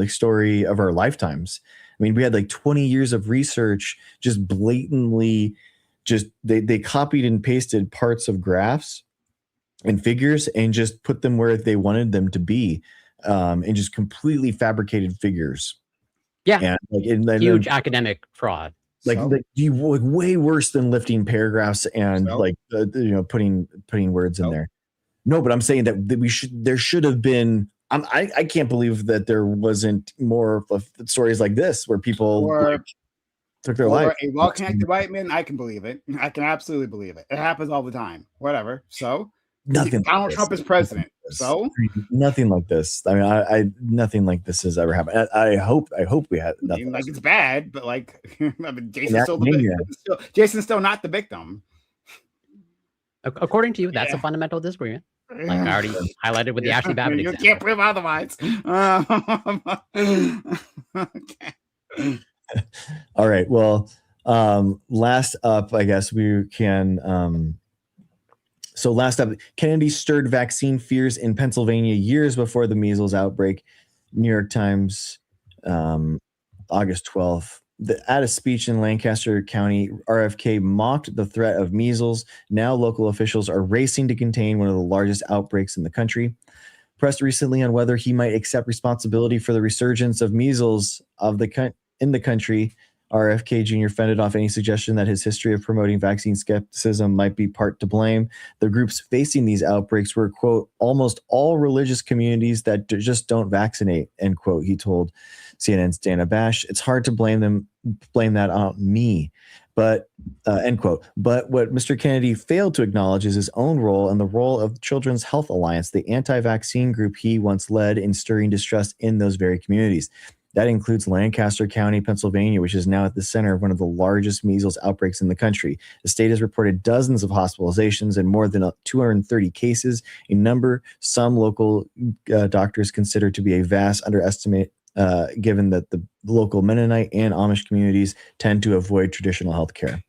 story of our lifetimes. I mean, we had like 20 years of research just blatantly they copied and pasted parts of graphs and figures and just put them where they wanted them to be, and just completely fabricated figures. Yeah, and huge academic fraud. Like way worse than lifting paragraphs and putting words in there. No, but I'm saying that there should have been. I can't believe that there wasn't more of stories like this where people took their life. A well-connected white man, I can believe it. I can absolutely believe it. It happens all the time. Whatever. So Donald Trump is president. So nothing like this. I mean, I nothing like this has ever happened. I hope we had nothing. Like it's bad, but like I mean, Jason's still not the victim. According to you, that's a fundamental disagreement. Like I already highlighted with the Ashley Babbitt example. You can't prove otherwise. Okay. All right. Well, Last up, I guess we can. So last up, Kennedy stirred vaccine fears in Pennsylvania years before the measles outbreak. New York Times, August 12th. At a speech in Lancaster County, RFK mocked the threat of measles. Now local officials are racing to contain one of the largest outbreaks in the country. Pressed recently on whether he might accept responsibility for the resurgence of measles in the country, RFK Jr. fended off any suggestion that his history of promoting vaccine skepticism might be part to blame. The groups facing these outbreaks were, quote, almost all religious communities that just don't vaccinate, end quote, he told CNN's Dana Bash. It's hard to blame that on me. But, end quote. But what Mr. Kennedy failed to acknowledge is his own role and the role of Children's Health Alliance, the anti-vaccine group he once led in stirring distrust in those very communities. That includes Lancaster County, Pennsylvania, which is now at the center of one of the largest measles outbreaks in the country. The state has reported dozens of hospitalizations and more than 230 cases, a number some local doctors consider to be a vast underestimate, given that the local Mennonite and Amish communities tend to avoid traditional health care.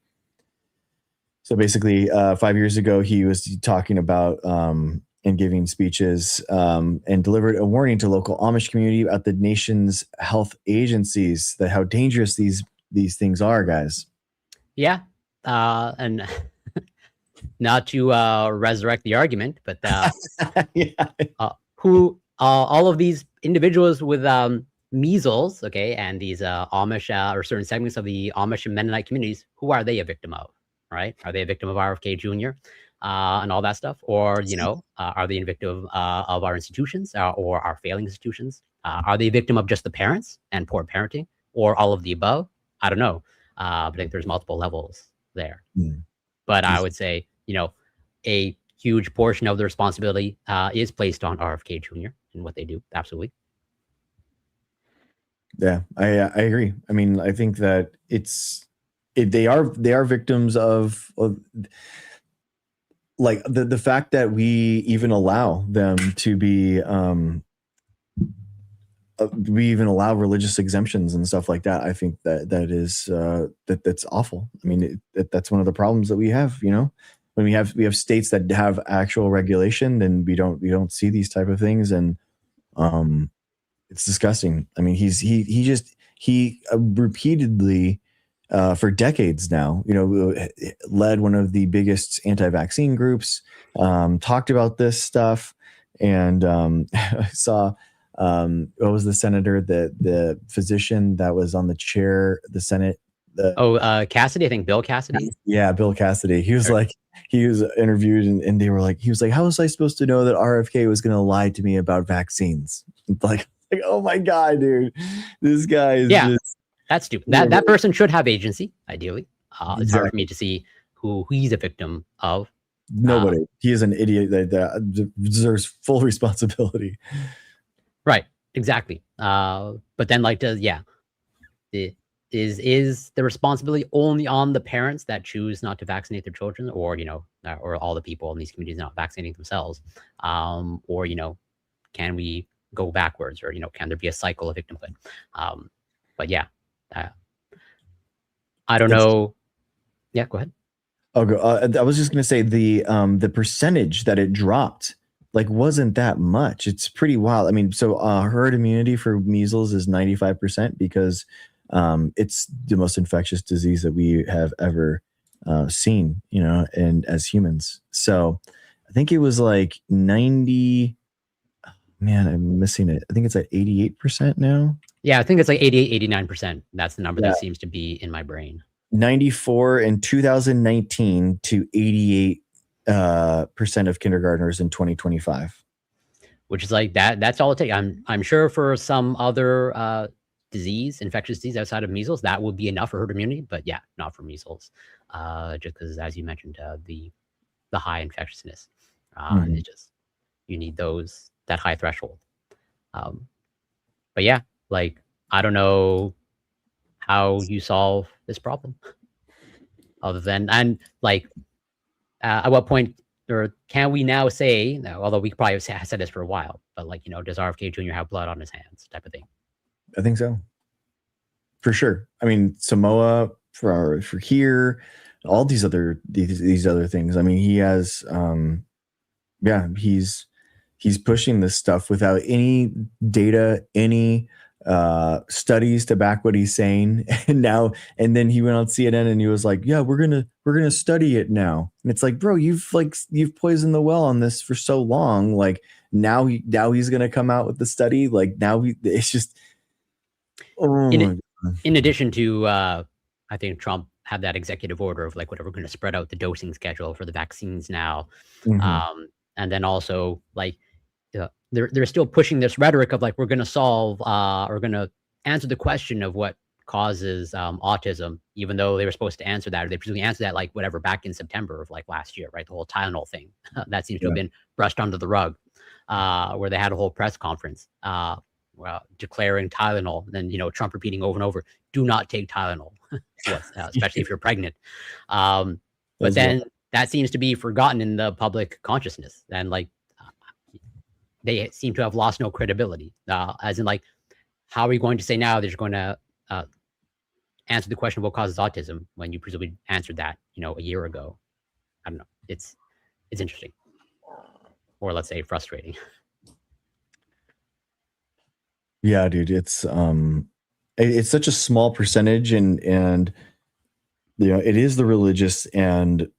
So basically, 5 years ago, he was talking about and giving speeches and delivered a warning to local Amish community about the nation's health agencies, that how dangerous these things are, guys. Yeah. And not to resurrect the argument, but all of these individuals with measles, okay, and these Amish or certain segments of the Amish and Mennonite communities, who are they a victim of, right? Are they a victim of RFK Jr. And all that stuff? Or, are they a victim of our institutions or our failing institutions? Are they a victim of just the parents and poor parenting, or all of the above? I don't know. I think there's multiple levels there. But I would say, a huge portion of the responsibility is placed on RFK Jr. and what they do. Absolutely. Yeah, I agree. I mean, I think that they are victims of like the fact that we even allow them to be we even allow religious exemptions and stuff like that. I think that is that's awful. I mean, that's one of the problems that we have, when we have states that have actual regulation, then we don't see these type of things. And it's disgusting. I mean, he repeatedly for decades now, led one of the biggest anti-vaccine groups, talked about this stuff. And I saw, what was the senator, the physician that was on the chair, the Senate? Cassidy, I think Bill Cassidy. Yeah, Bill Cassidy. He was he was interviewed and they were like, he was like, how was I supposed to know that RFK was going to lie to me about vaccines? Like, oh my God, dude, this guy is just... That's stupid. That person should have agency, ideally. It's hard for me to see who he's a victim of. Nobody. He is an idiot that deserves full responsibility. Right. Exactly. But then, is the responsibility only on the parents that choose not to vaccinate their children, or or all the people in these communities not vaccinating themselves, or can we go backwards, or can there be a cycle of victimhood? But yeah. I don't know. Yeah, go ahead. I was just going to say the percentage that it dropped wasn't that much. It's pretty wild. I mean, so herd immunity for measles is 95% because it's the most infectious disease that we have ever seen, and as humans. So I think it was 90. Man, I'm missing it. I think it's at 88% now. Yeah, I think it's 88, 89%. That's the number that seems to be in my brain. 94 in 2019 to 88% of kindergartners in 2025. Which is that's all it takes. I'm sure for some other infectious disease outside of measles, that would be enough for herd immunity, but yeah, not for measles. Just because, as you mentioned, the high infectiousness. It's just, you need that high threshold. But yeah, I don't know how you solve this problem other than, at what point, or can we now say, although we probably have said this for a while, but does RFK Jr. have blood on his hands type of thing? I think so. For sure. I mean, Samoa for here, all these other things. I mean, he has he's pushing this stuff without any data, any studies to back what he's saying. And then he went on CNN and he was like, yeah, we're gonna study it now. And it's like, bro, you've poisoned the well on this for so long. Like now he's gonna come out with the study. Like it's just in addition to I think Trump had that executive order of like whatever, we're going to spread out the dosing schedule for the vaccines now. And then also like they're still pushing this rhetoric of like, we're going to solve or going to answer the question of what causes autism, even though they were supposed to answer that, or they presumably answered that like whatever back in September of like last year, right? The whole Tylenol thing that seems to have been brushed under the rug, where they had a whole press conference declaring Tylenol, and then Trump repeating over and over, do not take Tylenol, especially if you're pregnant. But then that seems to be forgotten in the public consciousness, and like they seem to have lost no credibility. As in, like, how are we going to say now that you're going to answer the question of what causes autism when you presumably answered that, a year ago? I don't know. It's interesting, or let's say frustrating. Yeah, dude, it's such a small percentage, and it is the religious and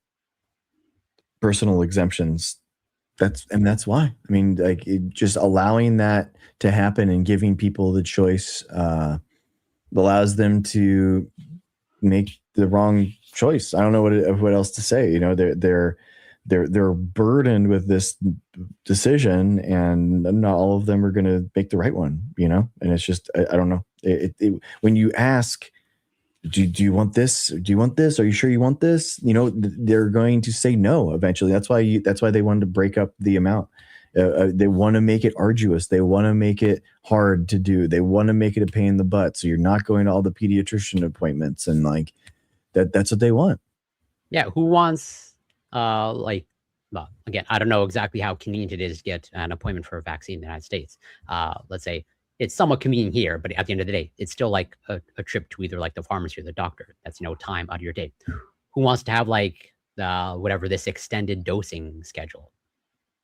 personal exemptions. That's why. I mean, like, just allowing that to happen and giving people the choice allows them to make the wrong choice. I don't know what else to say. They're burdened with this decision, and not all of them are going to make the right one, and it's just, I don't know. When you ask, do you want this? Do you want this? Are you sure you want this? They're going to say no eventually. That's why they wanted to break up the amount. They want to make it arduous. They want to make it hard to do. They want to make it a pain in the butt. So you're not going to all the pediatrician appointments, and like that's what they want. Yeah. Who wants, well, again, I don't know exactly how convenient it is to get an appointment for a vaccine in the United States. Let's say it's somewhat convenient here, but at the end of the day, it's still like a trip to either like the pharmacy or the doctor. That's time out of your day. Who wants to have like whatever this extended dosing schedule?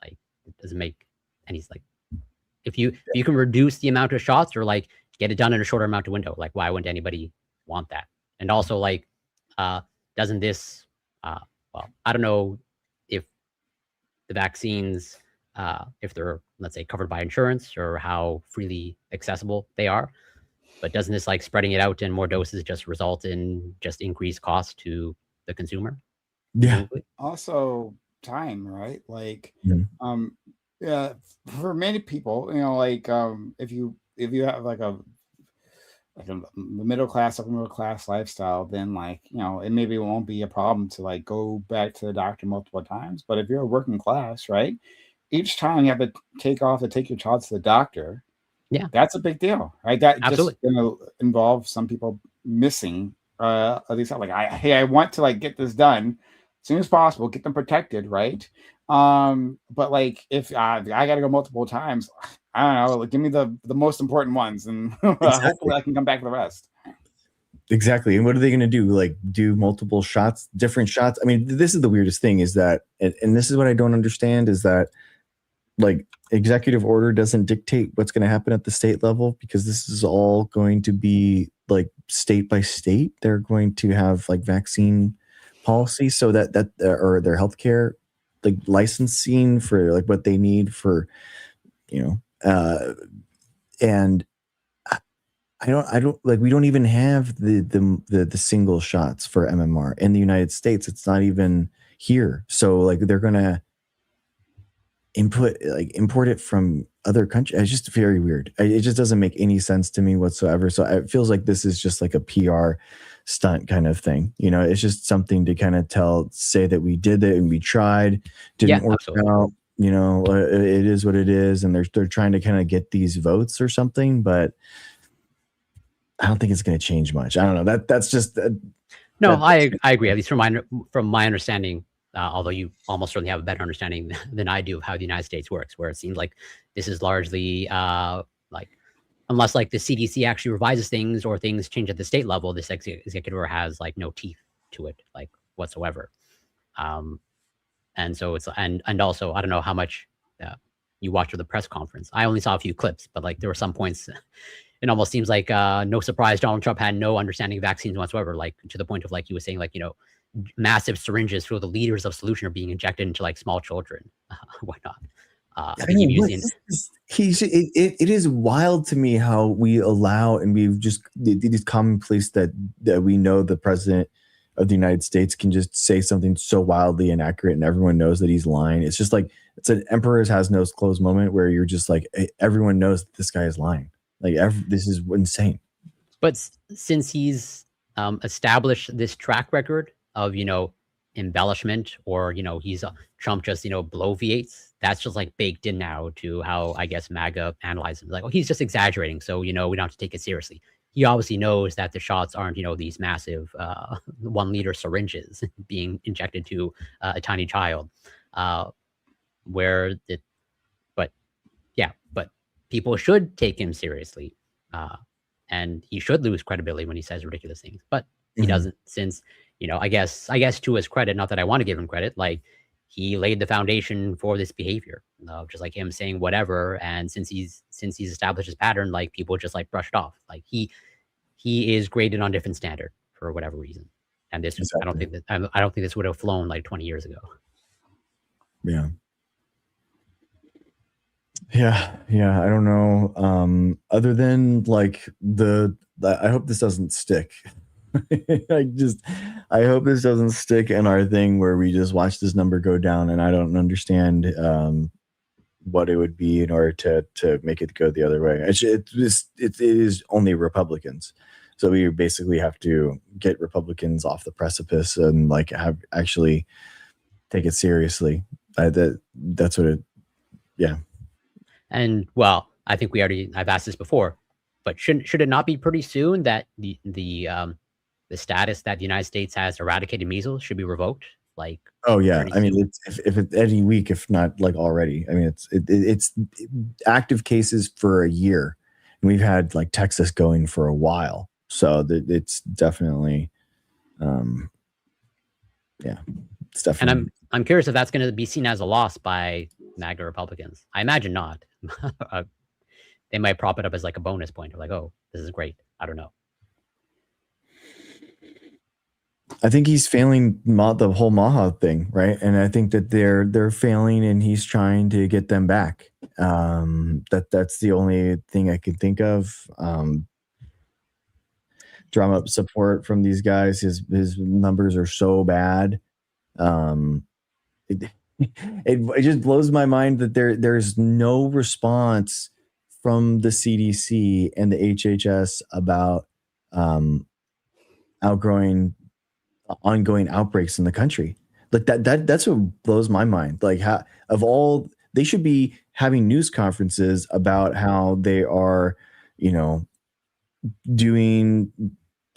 Like, it doesn't make any, like, if you can reduce the amount of shots or like get it done in a shorter amount of window, like why wouldn't anybody want that? And also, like, doesn't this well, I don't know if the vaccines, if they're, let's say, covered by insurance or how freely accessible they are, but doesn't this, like, spreading it out in more doses just result in just increased cost to the consumer? Yeah. Also time, right? Like, yeah, for many people, like, if you have like a middle class, upper middle class lifestyle, then like, it maybe won't be a problem to like go back to the doctor multiple times. But if you're a working class, right, each time you have to take your child to the doctor, that's a big deal, right? That absolutely just going to involve some people missing at least like, I want to like get this done as soon as possible, get them protected, right? But like, if I got to go multiple times, I don't know, like, give me the most important ones, and hopefully I can come back for the rest. Exactly. And what are they going to do? Like, do multiple shots, different shots? I mean, this is the weirdest thing, is that, and this is what I don't understand, is that like executive order doesn't dictate what's going to happen at the state level, because this is all going to be like state by state. They're going to have like vaccine policy, so that or their healthcare like licensing for like what they need for, and I don't like, we don't even have the single shots for MMR in the United States. It's not even here. So like, they're gonna import it from other countries. It's just very weird. It just doesn't make any sense to me whatsoever. So it feels like this is just like a PR stunt kind of thing. It's just something to kind of say that we did it and we tried, didn't work out. It is what it is, and they're trying to kind of get these votes or something, but I don't think it's going to change much. I don't know. That's just no. I agree. At least from my understanding, although you almost certainly have a better understanding than I do of how the United States works, where it seems like this is largely like unless like the CDC actually revises things or things change at the state level, this executive order has like no teeth to it, like whatsoever. And so it's and also I don't know how much you watched the press conference. I only saw a few clips, but like there were some points. It almost seems like no surprise Donald Trump had no understanding of vaccines whatsoever. Like to the point of like he was saying like massive syringes for the leaders of solution are being injected into like small children. Why not? I think it is wild to me how we allow and we've just it is commonplace that we know the president of the United States can just say something so wildly inaccurate and everyone knows that he's lying. It's just like it's an emperor has no clothes moment where you're just like everyone knows that this guy is lying. Like this is insane. But since he's established this track record of embellishment, or he's Trump just bloviates, that's just like baked in now to how I guess MAGA analyzes him. Like, oh, he's just exaggerating, so we don't have to take it seriously. He obviously knows that the shots aren't these massive 1 liter syringes being injected to a tiny child. But people should take him seriously, and he should lose credibility when he says ridiculous things. But he doesn't, since I guess to his credit, not that I want to give him credit, like he laid the foundation for this behavior, just like him saying whatever. And since he's established his pattern, like people just like brushed off. Like he is graded on different standard for whatever reason. And this, exactly. I don't think this would have flown like 20 years ago. Yeah. Yeah. I don't know. Other than like I hope this doesn't stick. I hope this doesn't stick in our thing where we just watch this number go down and I don't understand what it would be in order to make it go the other way. It is only Republicans. So we basically have to get Republicans off the precipice and like actually take it seriously. That's what it, yeah. And well, I think I've asked this before, but should it not be pretty soon that the status that the United States has eradicated measles should be revoked? Like, oh yeah, I mean, if it's any week, if not like already. I mean, it's active cases for a year, and we've had like Texas going for a while, so it's definitely, yeah, it's definitely. And I'm curious if that's going to be seen as a loss by MAGA Republicans. I imagine not. They might prop it up as like a bonus point, of like, oh, this is great. I don't know. I think he's failing the whole MAHA thing, right? And I think that they're failing, and he's trying to get them back. That's the only thing I can think of. Drum up support from these guys. His numbers are so bad. It just blows my mind that there's no response from the CDC and the HHS about ongoing outbreaks in the country. Like that's what blows my mind. Like they should be having news conferences about how they are, doing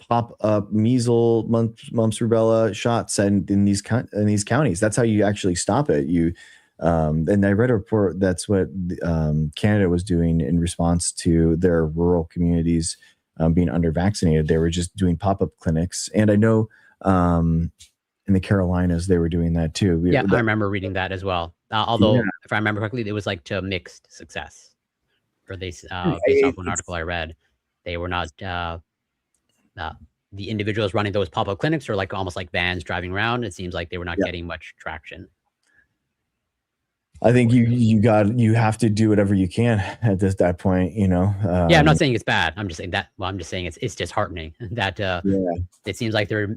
pop-up measles, mumps, rubella shots in these counties. That's how you actually stop it. And I read a report that's what Canada was doing in response to their rural communities being under-vaccinated. They were just doing pop-up clinics. And I know in the Carolinas, they were doing that too. Yeah, I remember reading that as well. Although, if I remember correctly, it was like to mixed success. Or based off an article I read, they were not... the individuals running those pop-up clinics are like almost like vans driving around. It seems like they were not getting much traction. I think you have to do whatever you can at that point, yeah, I'm not saying it's bad. I'm just saying that. Well, I'm just saying it's disheartening that it seems like they're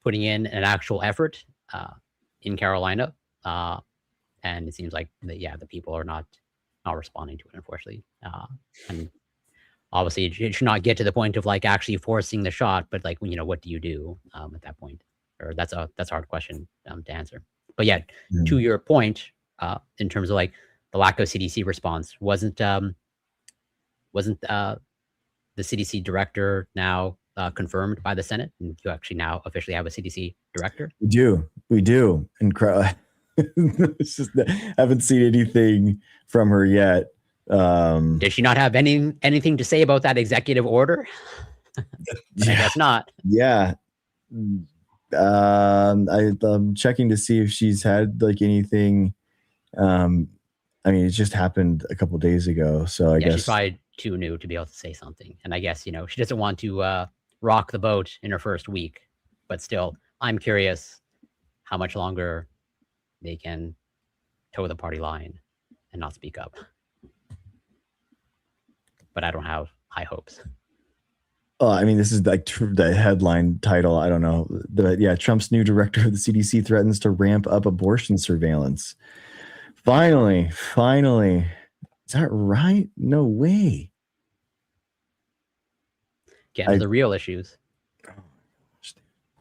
putting in an actual effort in Carolina, and it seems like the people are not responding to it, unfortunately. And obviously, it should not get to the point of like actually forcing the shot, but like what do you do at that point? Or that's a hard question to answer. But yeah, to your point, in terms of like the lack of CDC response, wasn't the CDC director now confirmed by the Senate? And you actually now officially have a CDC director? We do. Incredible. It's just haven't seen anything from her yet. Did she not have anything to say about that executive order? Yeah. I guess not. Yeah. I'm checking to see if she's had like anything. I mean, it just happened a couple days ago, so I guess she's probably too new to be able to say something. And I guess, she doesn't want to rock the boat in her first week. But still, I'm curious how much longer they can toe the party line and not speak up. But I don't have high hopes. I mean, this is like the headline title. I don't know. Trump's new director of the CDC threatens to ramp up abortion surveillance. Finally. Is that right? No way. Get to the real issues.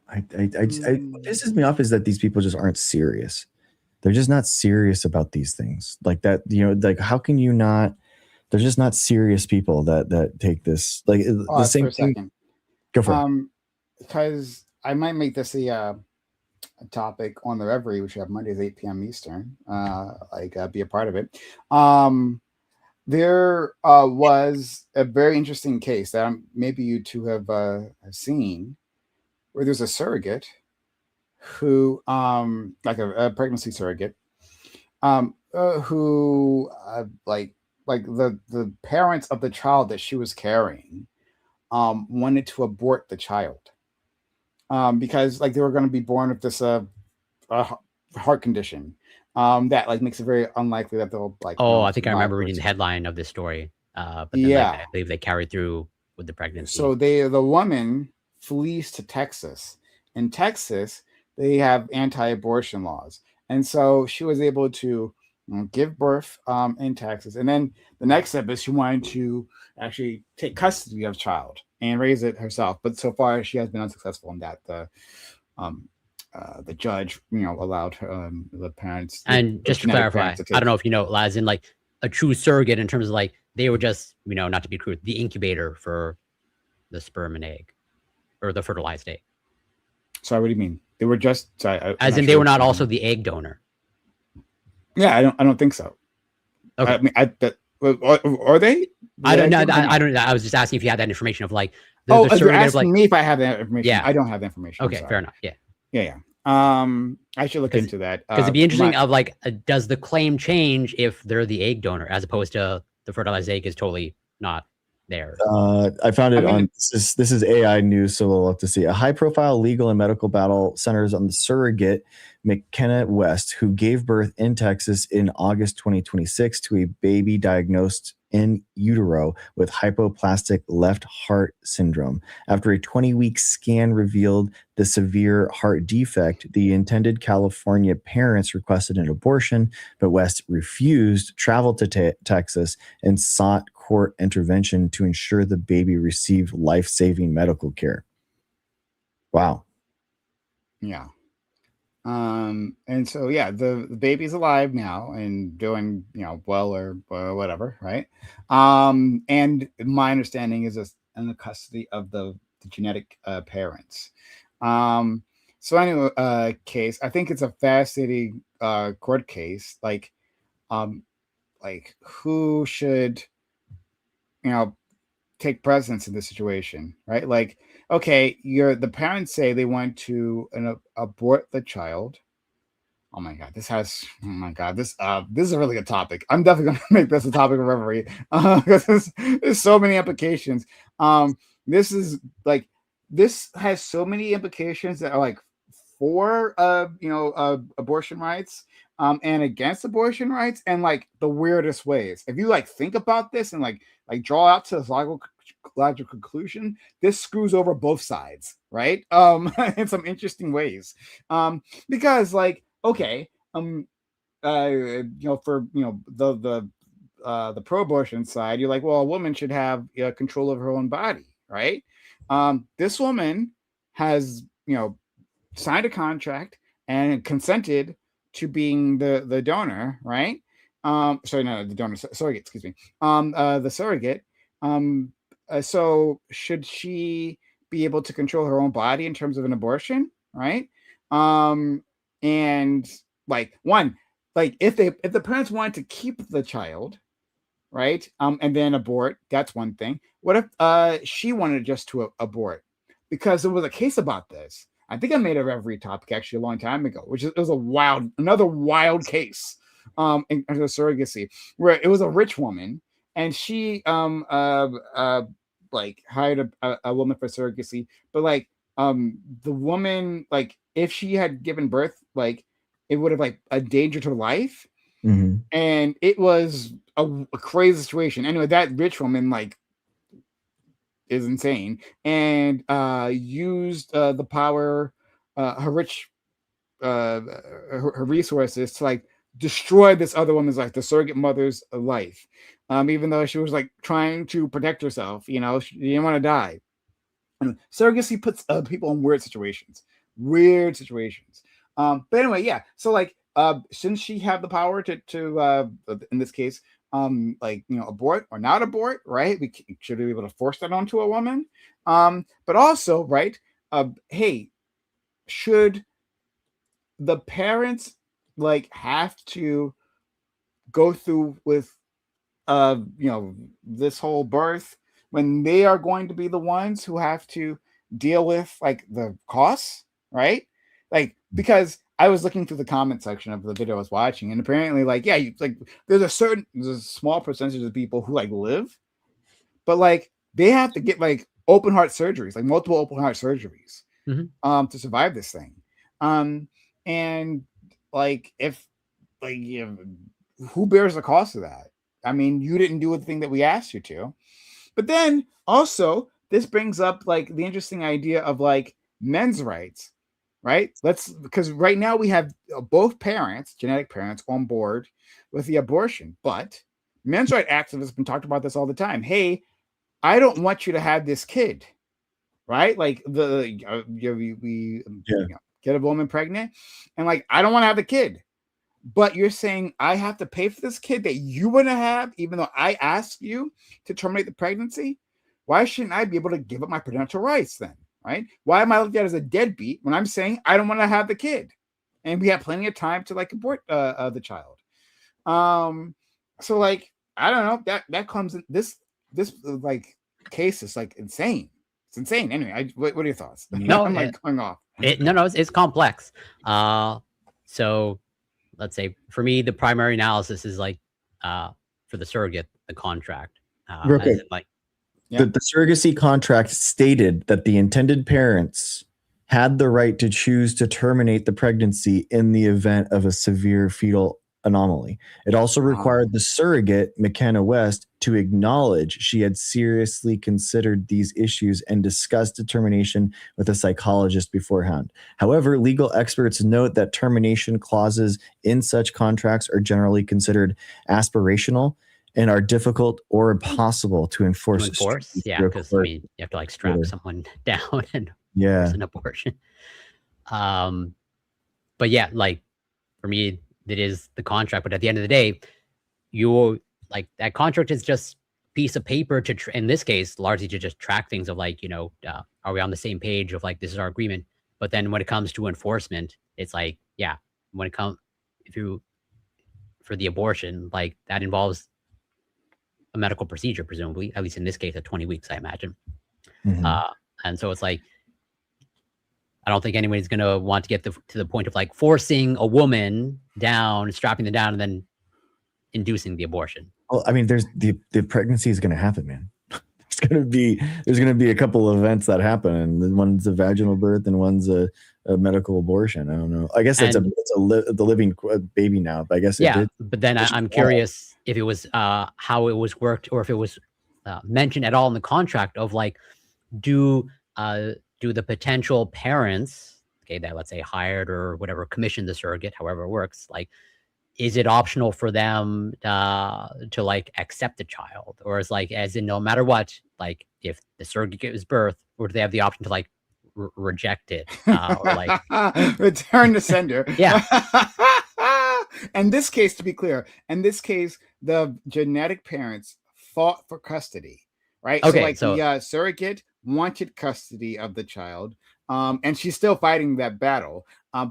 What pisses me off is that these people just aren't serious. They're just not serious about these things like that. Like how can you not? They're just not serious people that take this like the same thing. Second. Go for it. Because I might make this a topic on the Reverie, which we have Mondays 8 p.m. Eastern. Be a part of it. There was a very interesting case that maybe you two have seen, where there's a surrogate who, like a pregnancy surrogate, who like the parents of the child that she was carrying wanted to abort the child because like they were going to be born with this heart condition that like makes it very unlikely that they'll like. I think I remember reading the headline of this story. But then, I believe they carried through with the pregnancy. So the woman flees to Texas. In Texas, they have anti-abortion laws, and so she was able to give birth in Texas. And then the next step is she wanted to actually take custody of the child and raise it herself. But so far she has been unsuccessful in that. The judge, allowed her, the parents. And just to clarify, I don't know if you know, as in like a true surrogate in terms of like, they were just, not to be crude, the incubator for the sperm and egg or the fertilized egg. Sorry, what do you mean? They were just, as in they were not also the egg donor. Yeah, I don't think so. Okay. I mean, are they? I don't know. I don't know. I was just asking if you had that information of like. If you're asking me if I have that information, yeah. I don't have the information. Okay, fair enough. Yeah. Yeah. I should look into that because it'd be interesting. Of like, does the claim change if they're the egg donor as opposed to the fertilized egg is totally not there? I found it on this is AI news, so we'll have to see. A high-profile legal and medical battle centers on the surrogate McKenna West, who gave birth in Texas in August 2026 to a baby diagnosed in utero with hypoplastic left heart syndrome. After a 20-week scan revealed the severe heart defect, the intended California parents requested an abortion, but West refused, traveled to Texas, and sought court intervention to ensure the baby received life-saving medical care. Wow. Yeah. And so, the baby's alive now and doing, well or whatever. Right. And my understanding is it's in the custody of the genetic parents. So anyway, case, I think it's a fascinating, court case. Like who should, take precedence in this situation, right? Like, okay, the parents say they want to abort the child. Oh my God, this is a really good topic. I'm definitely going to make this a topic of reverie because there's so many implications. This has so many implications that are like for abortion rights and against abortion rights and like the weirdest ways. If you like think about this and like draw out to this logical conclusion, this screws over both sides, right? In some interesting ways. Because like, okay, for the pro-abortion side, you're like, well, a woman should have control of her own body, right? This woman has signed a contract and consented to being the donor, right? The donor, surrogate, excuse me. The surrogate. So should she be able to control her own body in terms of an abortion, right? And like if the parents wanted to keep the child, right? And then abort. That's one thing. What if she wanted just to abort? Because there was a case about this. I think I made a referee topic actually a long time ago, which is, it was another wild case in surrogacy, where it was a rich woman and she like hired a woman for surrogacy, but like the woman, like if she had given birth, like it would have like endangered her life. Mhm. And it was a crazy situation. Anyway, that rich woman like is insane and used the power, her rich her resources to like destroy this other woman's life, the surrogate mother's life, even though she was like trying to protect herself. You know, she didn't want to die. And surrogacy puts people in weird situations. But anyway, yeah. So like, shouldn't she have the power to in this case, like, you know, abort or not abort, right? Should we be able to force that onto a woman? But also, right? Hey, should the parents like have to go through with you know, this whole birth when they are going to be the ones who have to deal with like the costs, right? Like, because I was looking through the comment section of the video I was watching, and apparently, like, yeah, there's a small percentage of people who like live, but like they have to get like open heart surgeries, like multiple open heart surgeries, to survive this thing. And like if like, you know, who bears the cost of that? I mean, you didn't do the thing that we asked you to. But then also, this brings up like the interesting idea of like men's rights, right? Because right now we have both parents, genetic parents, on board with the abortion, but men's rights activists have been talking about this all the time. Hey, I don't want you to have this kid, right? Like we you know, get a woman pregnant, and like I don't want to have the kid. But you're saying I have to pay for this kid that you want to have, even though I asked you to terminate the pregnancy? Why shouldn't I be able to give up my parental rights then? Right? Why am I looked at as a deadbeat when I'm saying I don't want to have the kid? And we have plenty of time to like abort the child. So like I don't know, that comes in this like case is like insane. It's insane. Anyway, what are your thoughts? No, I'm like going off. It's complex. So let's say for me, the primary analysis is like for the surrogate, the contract. Real quick. Like, yeah. The surrogacy contract stated that the intended parents had the right to choose to terminate the pregnancy in the event of a severe fetal anomaly. It also required the surrogate, McKenna West, to acknowledge she had seriously considered these issues and discussed determination with a psychologist beforehand. However, legal experts note that termination clauses in such contracts are generally considered aspirational and are difficult or impossible to enforce. Yeah, because I mean, you have to like strap someone down and force an abortion. But yeah, like for me, it is the contract. But at the end of the day, you like that contract is just piece of paper to, in this case, largely to just track things of like, you know, are we on the same page of like, this is our agreement. But then when it comes to enforcement, it's like, yeah, when it comes, for the abortion, like that involves a medical procedure, presumably, at least in this case, at 20 weeks, I imagine. And so it's like, I don't think anybody's going to want to get to the point of like forcing a woman down, strapping them down, and then inducing the abortion. Well, I mean, there's the pregnancy is going to happen, man. There's going to be a couple of events that happen, and one's a vaginal birth and one's a medical abortion. I don't know. I guess the living baby now, but I guess yeah. But then I'm curious if it was how it was worked, or if it was mentioned at all in the contract of like, do the potential parents, okay, that let's say hired or whatever, commissioned the surrogate, however it works, like, is it optional for them to like accept the child, or is like, as in no matter what, like if the surrogate gives birth, or do they have the option to like reject it or like return to sender? Yeah. In this case, to be clear, in this case, the genetic parents fought for custody, right? Okay, so the surrogate wanted custody of the child, and she's still fighting that battle.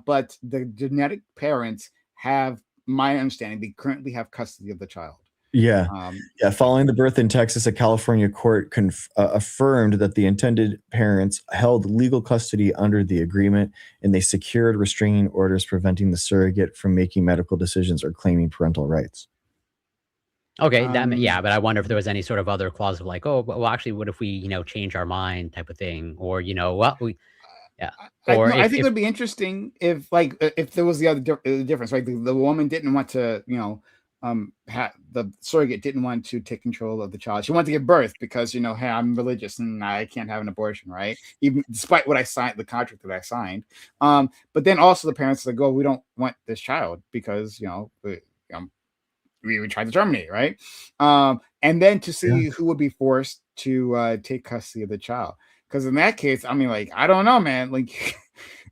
But the genetic parents have, my understanding, they currently have custody of the child. Yeah. Um, Yeah. Following the birth in Texas, a California court affirmed that the intended parents held legal custody under the agreement, and they secured restraining orders preventing the surrogate from making medical decisions or claiming parental rights. Okay, yeah, but I wonder if there was any sort of other clause of like, oh, well, actually, what if we, change our mind type of thing, or what we, yeah, or I think it if would be interesting if like if there was the other difference, right? The woman didn't want to, the surrogate didn't want to take control of the child. She wanted to give birth because, hey, I'm religious and I can't have an abortion, right? Even despite what I signed, the contract that I signed. But then also the parents like, oh, we don't want this child because, we tried to terminate, right? And then to see who would be forced to take custody of the child. Because in that case, I mean, like, I don't know, man. Like,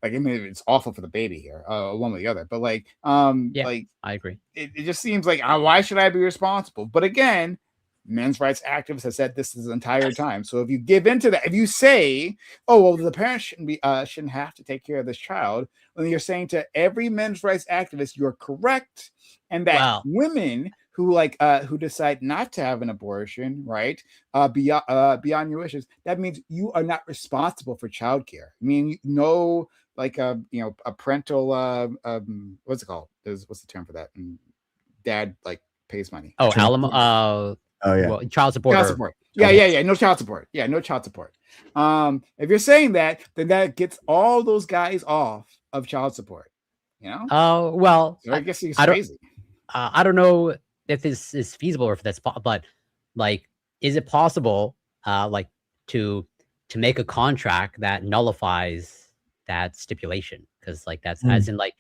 I mean, it's awful for the baby here, one way or the other. But like, yeah, like, I agree. It just seems like why should I be responsible? But again, men's rights activists have said this the entire time. So if you give into that, if you say, "Oh, well, the parents shouldn't have to take care of this child," then you're saying to every men's rights activist, you're correct, and that women who decide not to have an abortion, right, beyond your wishes, that means you are not responsible for childcare. I mean, like a parental what's it called? What's the term for that? And dad like pays money. Oh, Oh yeah, well, child support. Child support. Yeah. No child support. Yeah, no child support. If you're saying that, then that gets all those guys off of child support. Oh well, so I guess he's crazy. I don't know if this is feasible or if that's but like, is it possible like to make a contract that nullifies that stipulation? Because like that's as in like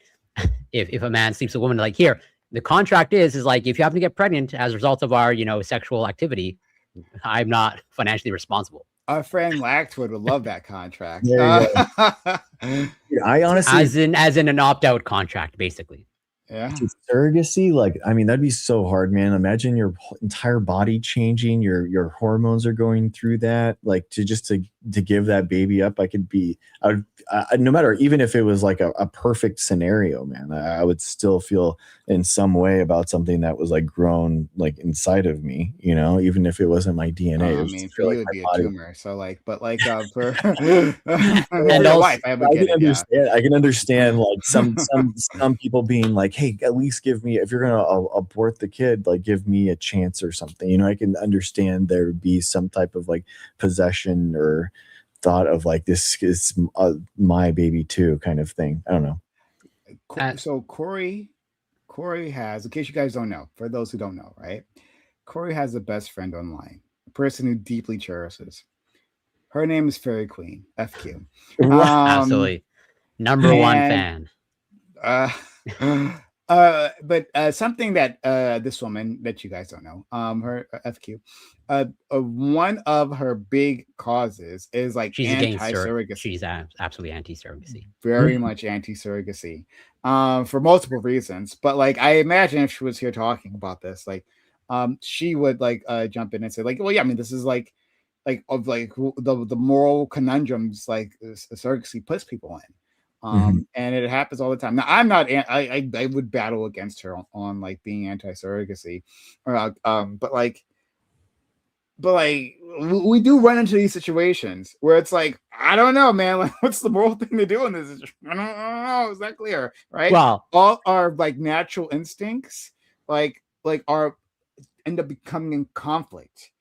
if a man sleeps with a woman, like here the contract is like if you happen to get pregnant as a result of our sexual activity, I'm not financially responsible. Our friend Laxwood would love that contract. I honestly, as in an opt-out contract, basically. Yeah. Surrogacy, like, I mean, that'd be so hard, man. Imagine your entire body changing, your hormones are going through that, like to give that baby up. No matter, even if it was like a perfect scenario, man, I would still feel in some way about something that was like grown like inside of me, even if it wasn't my DNA. I mean, for you it would be a tumor. So like, but like for and your wife, I can understand like some people being like, hey, at least give me, if you're gonna abort the kid, like give me a chance or something. I can understand there would be some type of like possession or thought of like, this is my baby too, kind of thing. I don't know. So Corey has, in case you guys don't know, for those who don't know, right? Corey has a best friend online, a person who deeply cherishes. Her name is Fairy Queen, FQ. Absolutely. Number one fan. But something that this woman that you guys don't know, her FQ, one of her big causes is like she's anti-surrogacy. She's absolutely anti-surrogacy. Very much anti-surrogacy, for multiple reasons. But like, I imagine if she was here talking about this, like, she would like jump in and say like, well, yeah, I mean, this is like of like the moral conundrums like surrogacy puts people in. And it happens all the time. Now, I'm not. I would battle against her on like being anti-surrogacy, but we do run into these situations where it's like, I don't know, man. Like, what's the moral thing to do in this? I don't know. Is that clear? Right? Well, all our like natural instincts, like are end up becoming in conflict.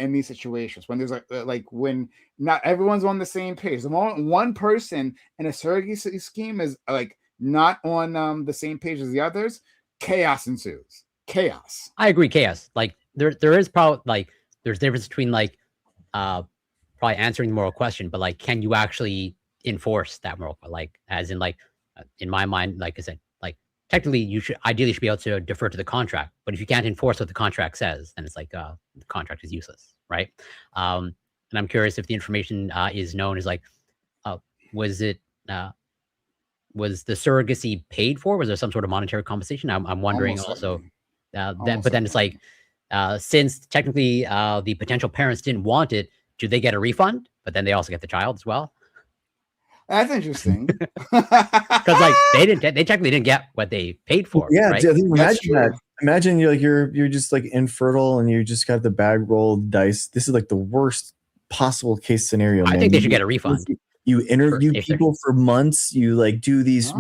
In these situations when there's like when not everyone's on the same page. The moment one person in a surrogacy scheme is like not on the same page as the others, chaos ensues. Chaos. I agree. Chaos. Like there is probably like there's difference between like probably answering the moral question, but like, can you actually enforce that moral? Like, as in like in my mind, like I said, like technically you should ideally be able to defer to the contract, but if you can't enforce what the contract says, then it's like the contract is useless, right? And I'm curious if the information is known as like, was the surrogacy paid for? Was there some sort of monetary compensation? I'm wondering also. But then it's like, since technically the potential parents didn't want it, do they get a refund? But then they also get the child as well. That's interesting. Because like they technically didn't get what they paid for. Yeah, right? imagine that. Imagine you're just like infertile and you just got the bag rolled dice. This is like the worst possible case scenario. I think they should get a refund. You interview people for months. You like do these,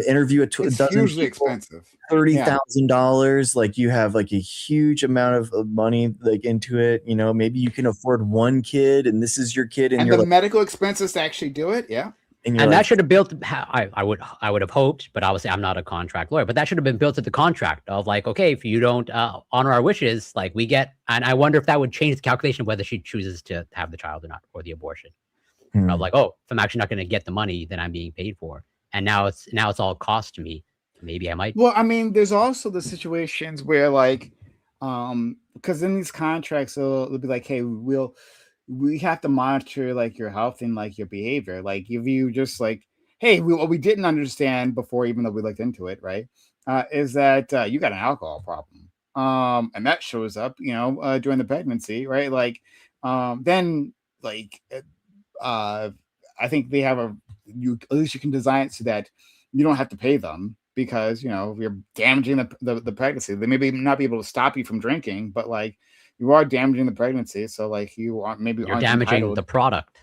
interview a It's dozen hugely people, expensive. $30,000. Like you have like a huge amount of money like into it. You know, maybe you can afford one kid, and this is your kid, And you're the like, medical expenses to actually do it. Yeah. and that should have built. I would have hoped, but obviously I'm not a contract lawyer. But that should have been built into the contract of like, okay, if you don't honor our wishes, like we get. And I wonder if that would change the calculation of whether she chooses to have the child or not, or the abortion. Of like, oh, if I'm actually not going to get the money that I'm being paid for, and now it's all cost to me, maybe I might. Well, I mean, there's also the situations where like, because in these contracts, it'll be like, hey, we have to monitor like your health and like your behavior. Like if you just like, hey, what we didn't understand before, even though we looked into it, right, is that you got an alcohol problem, and that shows up, during the pregnancy, right? Like, then like. I think they have at least you can design it so that you don't have to pay them because if you're damaging the pregnancy, they maybe not be able to stop you from drinking, but like you are damaging the pregnancy, so like you're damaging the product.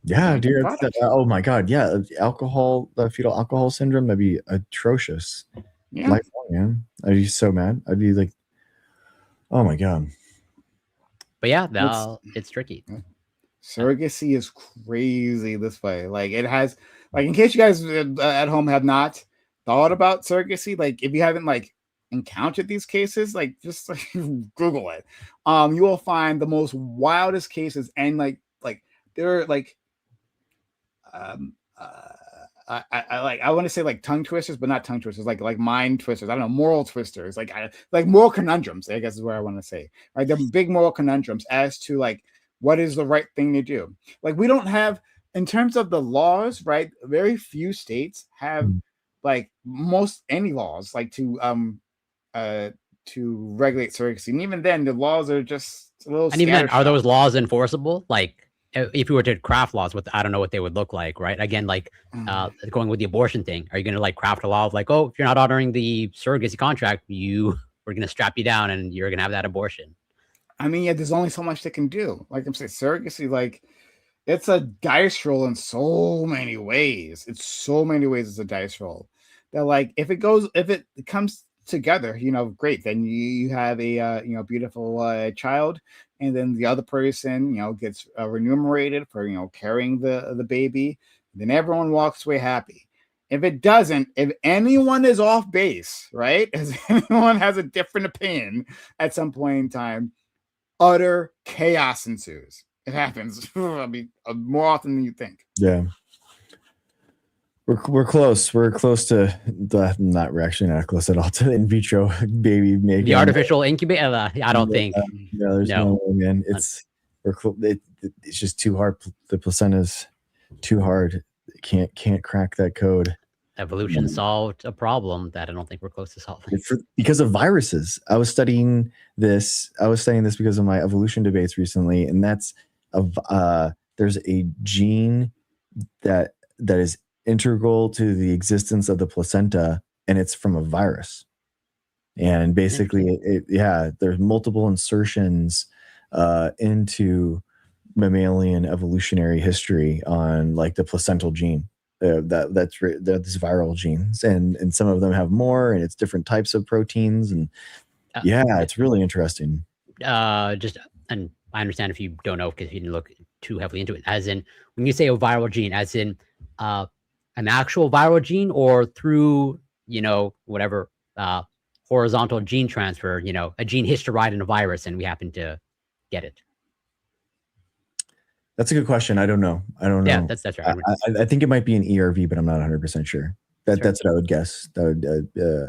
Yeah, dude. Oh my god, yeah, fetal alcohol syndrome, that'd be atrocious. Yeah, lifelong, man. I'd be so mad. I'd be like, oh my god. But yeah, it's tricky. Surrogacy is crazy this way. Like it has, like in case you guys at home have not thought about surrogacy, like if you haven't like encountered these cases, like just like, Google it. You will find the most wildest cases, and like they're like, I want to say like tongue twisters, but not tongue twisters, like mind twisters. I don't know, moral twisters, like moral conundrums, I guess is where I want to say. Right, they're big moral conundrums as to like what is the right thing to do. Like we don't have, in terms of the laws, right? Very few states have like most any laws like to regulate surrogacy, and even then the laws are just a little. And even then, are those laws enforceable? Like if you were to craft laws, I don't know what they would look like, right? Again, like going with the abortion thing, are you going to like craft a law of like, oh, if you're not honoring the surrogacy contract, we're going to strap you down and you're going to have that abortion? I mean, yeah, there's only so much they can do. Like I'm saying, surrogacy, like it's a dice roll in so many ways. It's a dice roll. That like if it comes together, great. Then you have a beautiful child, and then the other person gets remunerated for carrying the baby. Then everyone walks away happy. If it doesn't, if anyone is off base, right? If anyone has a different opinion at some point in time, utter chaos ensues. It happens. I mean, more often than you think. Yeah, we're close. We're close to the. We're actually not close at all to in vitro baby making. The artificial incubator. I don't think. There's no way, man. It's just too hard. The placenta's too hard. It can't crack that code. Evolution solved a problem that I don't think we're close to solving. Because of viruses. I was studying this because of my evolution debates recently, and that's there's a gene that is integral to the existence of the placenta, and it's from a virus. And basically, there's multiple insertions into mammalian evolutionary history on like the placental gene. That's viral genes, and some of them have more, and it's different types of proteins, and it's really interesting. And I understand if you don't know because you didn't look too heavily into it. As in, when you say a viral gene, as in an actual viral gene, or through whatever horizontal gene transfer, a gene hitched a ride in a virus, and we happen to get it. That's a good question. I don't know. Yeah, that's right. I think it might be an ERV, but I'm not 100% sure. That's what I would guess. That would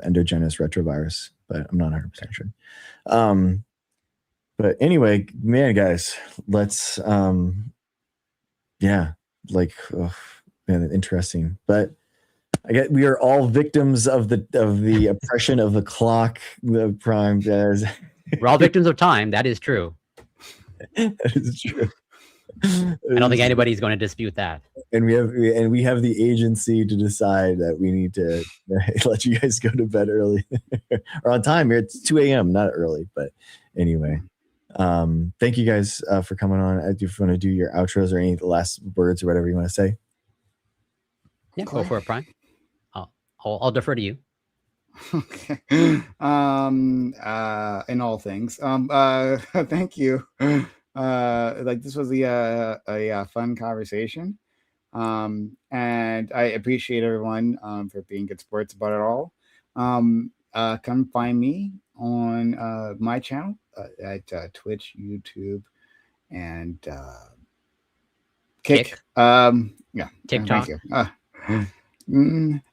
endogenous retrovirus, but I'm not 100% sure. But anyway, man, guys, let's interesting. But I get we are all victims of the oppression of the clock, the prime. We're all victims of time. That is true. That is true. I don't think anybody's going to dispute that. and we have the agency to decide that we need to let you guys go to bed early or on time. It's 2 a.m. not early, but anyway. Thank you guys for coming on. I do want to do your outros or any last words or whatever you want to say. Yeah, go for it, Prime. I'll defer to you. Okay. In all things. Thank you. Like this was a fun conversation. And I appreciate everyone for being good sports about it all. Come find me on my channel at Twitch, YouTube, and Kick. Yeah, TikTok. Thank you.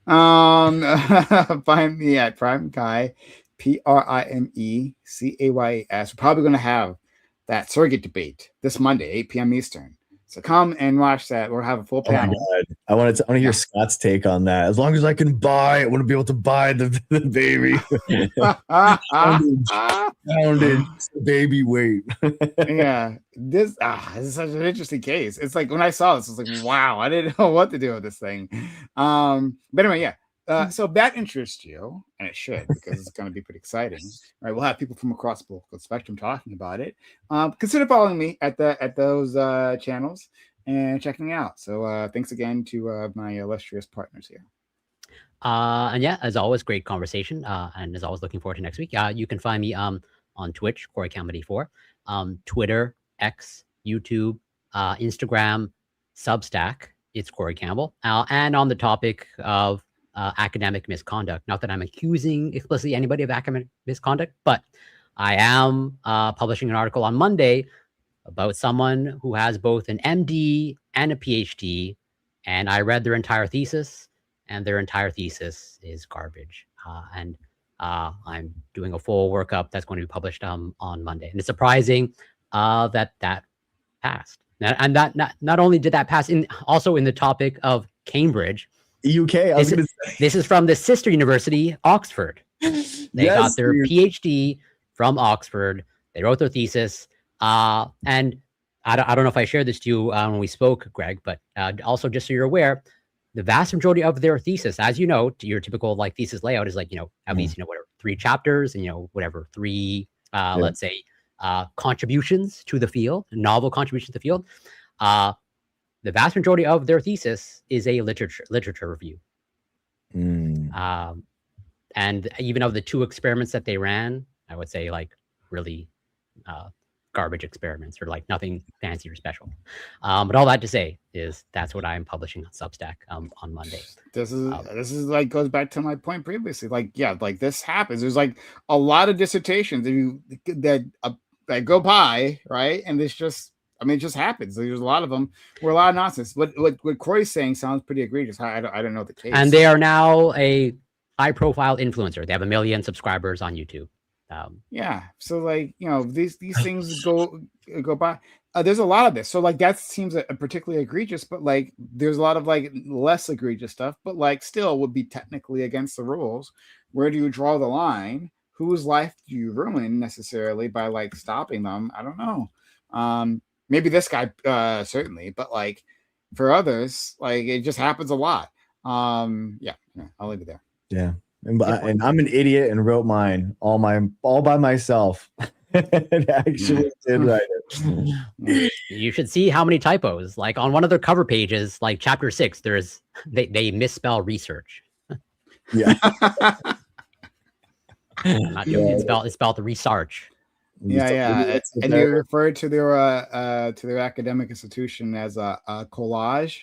Find me at Prime Kai, PRIMECAYS. We're probably going to have that surrogate debate this Monday, 8 p.m. Eastern. So come and watch that. We'll have a full panel. Oh my God. I want to hear Scott's take on that. As long as I can buy, I want to be able to buy the baby. Poundage, baby weight. Yeah, this is such an interesting case. It's like when I saw this, I was like, wow, I didn't know what to do with this thing. But anyway, yeah. So that interests you, and it should, because it's going to be pretty exciting. Right, we'll have people from across the political spectrum talking about it. Consider following me at those channels and checking out. So thanks again to my illustrious partners here. And yeah, as always, great conversation. And as always, looking forward to next week. You can find me on Twitch, Corey Campbell 4, Twitter, X, YouTube, Instagram, Substack. It's Corey Campbell. And on the topic of academic misconduct. Not that I'm accusing explicitly anybody of academic misconduct, but I am publishing an article on Monday about someone who has both an MD and a PhD, and I read their entire thesis, and their entire thesis is garbage. And I'm doing a full workup that's going to be published on Monday. And it's surprising that passed. And that not only did that pass, also in the topic of Cambridge, UK. This is from the sister university, Oxford. They got their PhD from Oxford. They wrote their thesis. And I don't know if I shared this to you when we spoke, Greg, but also just so you're aware, the vast majority of their thesis, as you know, your typical like thesis layout is like, at least, whatever, 3 chapters and, whatever, 3, let's say, contributions to the field, novel contributions to the field. The vast majority of their thesis is a literature review. And even of the 2 experiments that they ran, I would say like really garbage experiments or like nothing fancy or special. But all that to say is that's what I'm publishing on Substack on Monday. This is like goes back to my point previously. Like, yeah, like this happens. There's like a lot of dissertations that go by, right? And this just, it just happens. There's a lot of them where a lot of nonsense. What Corey's saying sounds pretty egregious. I don't know the case. And they are now a high-profile influencer. They have 1 million subscribers on YouTube. Yeah. So like, these things go by. There's a lot of this. So like that seems particularly egregious, but like there's a lot of like less egregious stuff, but like still would be technically against the rules. Where do you draw the line? Whose life do you ruin necessarily by like stopping them? I don't know. Maybe this guy, certainly, but like for others, like it just happens a lot. Yeah, I'll leave it there. Yeah. And I'm an idiot and wrote mine all by myself. And actually did write it. You should see how many typos. Like on one of their cover pages, like chapter 6, they misspell research. Yeah. Not joking, it's spelled research. Yeah. And they refer to their academic institution as a collage.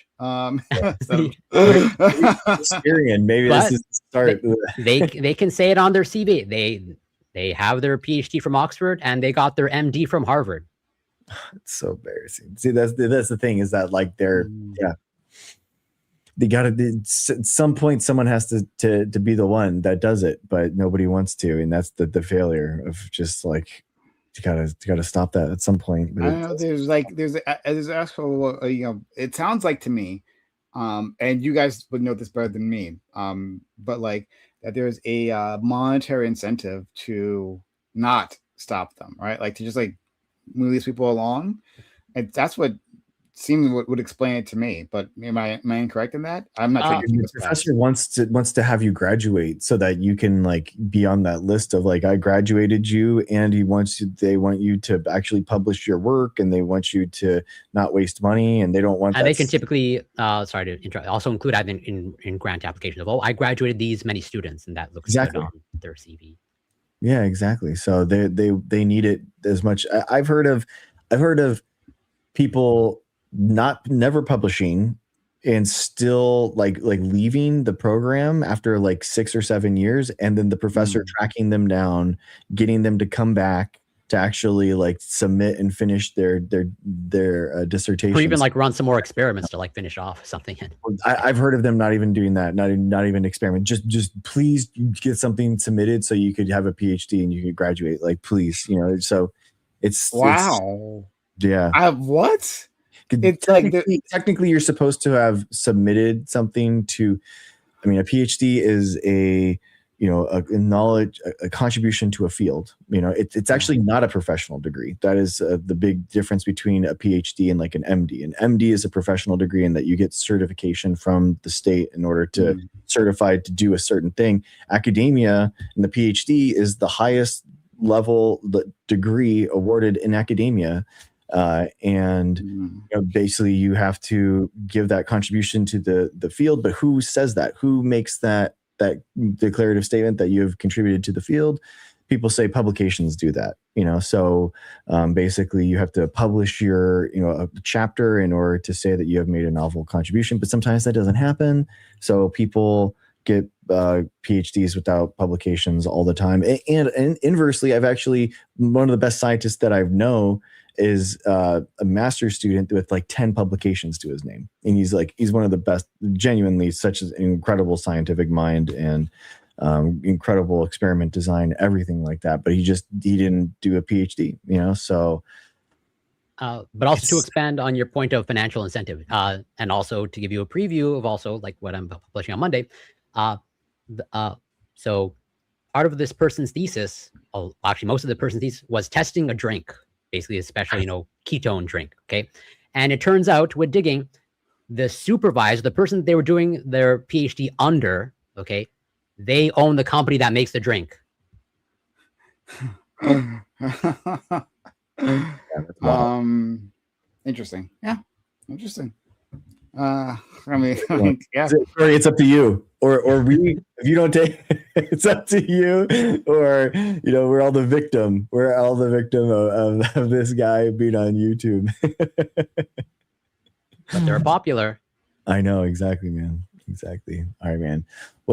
Maybe this is the start. They can say it on their CV. They have their PhD from Oxford and they got their MD from Harvard. It's so embarrassing. See, that's the thing is that like they got to at some point someone has to be the one that does it, but nobody wants to, and that's the failure of just like. You gotta stop that at some point. I know there's actual, it sounds like to me, and you guys would know this better than me, but like that there's a monetary incentive to not stop them, right? Like to just like move these people along, and that's what seem would explain it to me. But am I incorrect in that? I'm not taking The this class. professor wants to have you graduate so that you can like be on that list of like, I graduated you, and they want you to actually publish your work, and they want you to not waste money, and they don't want. And they can typically, sorry to interrupt, also include that in grant applications of, oh, I graduated these many students, and that looks exactly good on their CV. Yeah, exactly. So they need it as much. I've heard of people never publishing and still like leaving the program after like 6 or 7 years, and then the professor tracking them down, getting them to come back to actually like submit and finish their dissertation, or even like run some more experiments to like finish off something. I've heard of them not even doing that, not even experiment. Just please get something submitted so you could have a PhD and you could graduate. Like, please, So it's wow. Yeah. What? It's technically you're supposed to have submitted something to. I mean, a PhD is a knowledge, a contribution to a field. It's actually not a professional degree. That is the big difference between a PhD and like an MD. An MD is a professional degree in that you get certification from the state in order to certify to do a certain thing. Academia and the PhD is the highest level degree awarded in academia. Basically you have to give that contribution to the field, but who says that? Who makes that declarative statement that you have contributed to the field? People say publications do that, so basically you have to publish your a chapter in order to say that you have made a novel contribution, but sometimes that doesn't happen, so people get PhDs without publications all the time. And inversely, I've actually, one of the best scientists that I know is a master's student with like 10 publications to his name, and he's one of the best, genuinely, such an incredible scientific mind and incredible experiment design, everything like that, but he didn't do a PhD, so but also to expand on your point of financial incentive, and also to give you a preview of also like what I'm publishing on Monday. So part of this person's thesis, actually most of the person's thesis, was testing a drink, basically a special, ketone drink. Okay. And it turns out with digging, the supervisor, the person they were doing their PhD under, okay, they own the company that makes the drink. Interesting. Yeah. Interesting. I mean, yeah. It's up to you, or we, if you don't take, it's up to you, or we're all the victim. We're all the victim of this guy being on YouTube. But they're popular. I know, exactly, man. Exactly. All right, man. Well.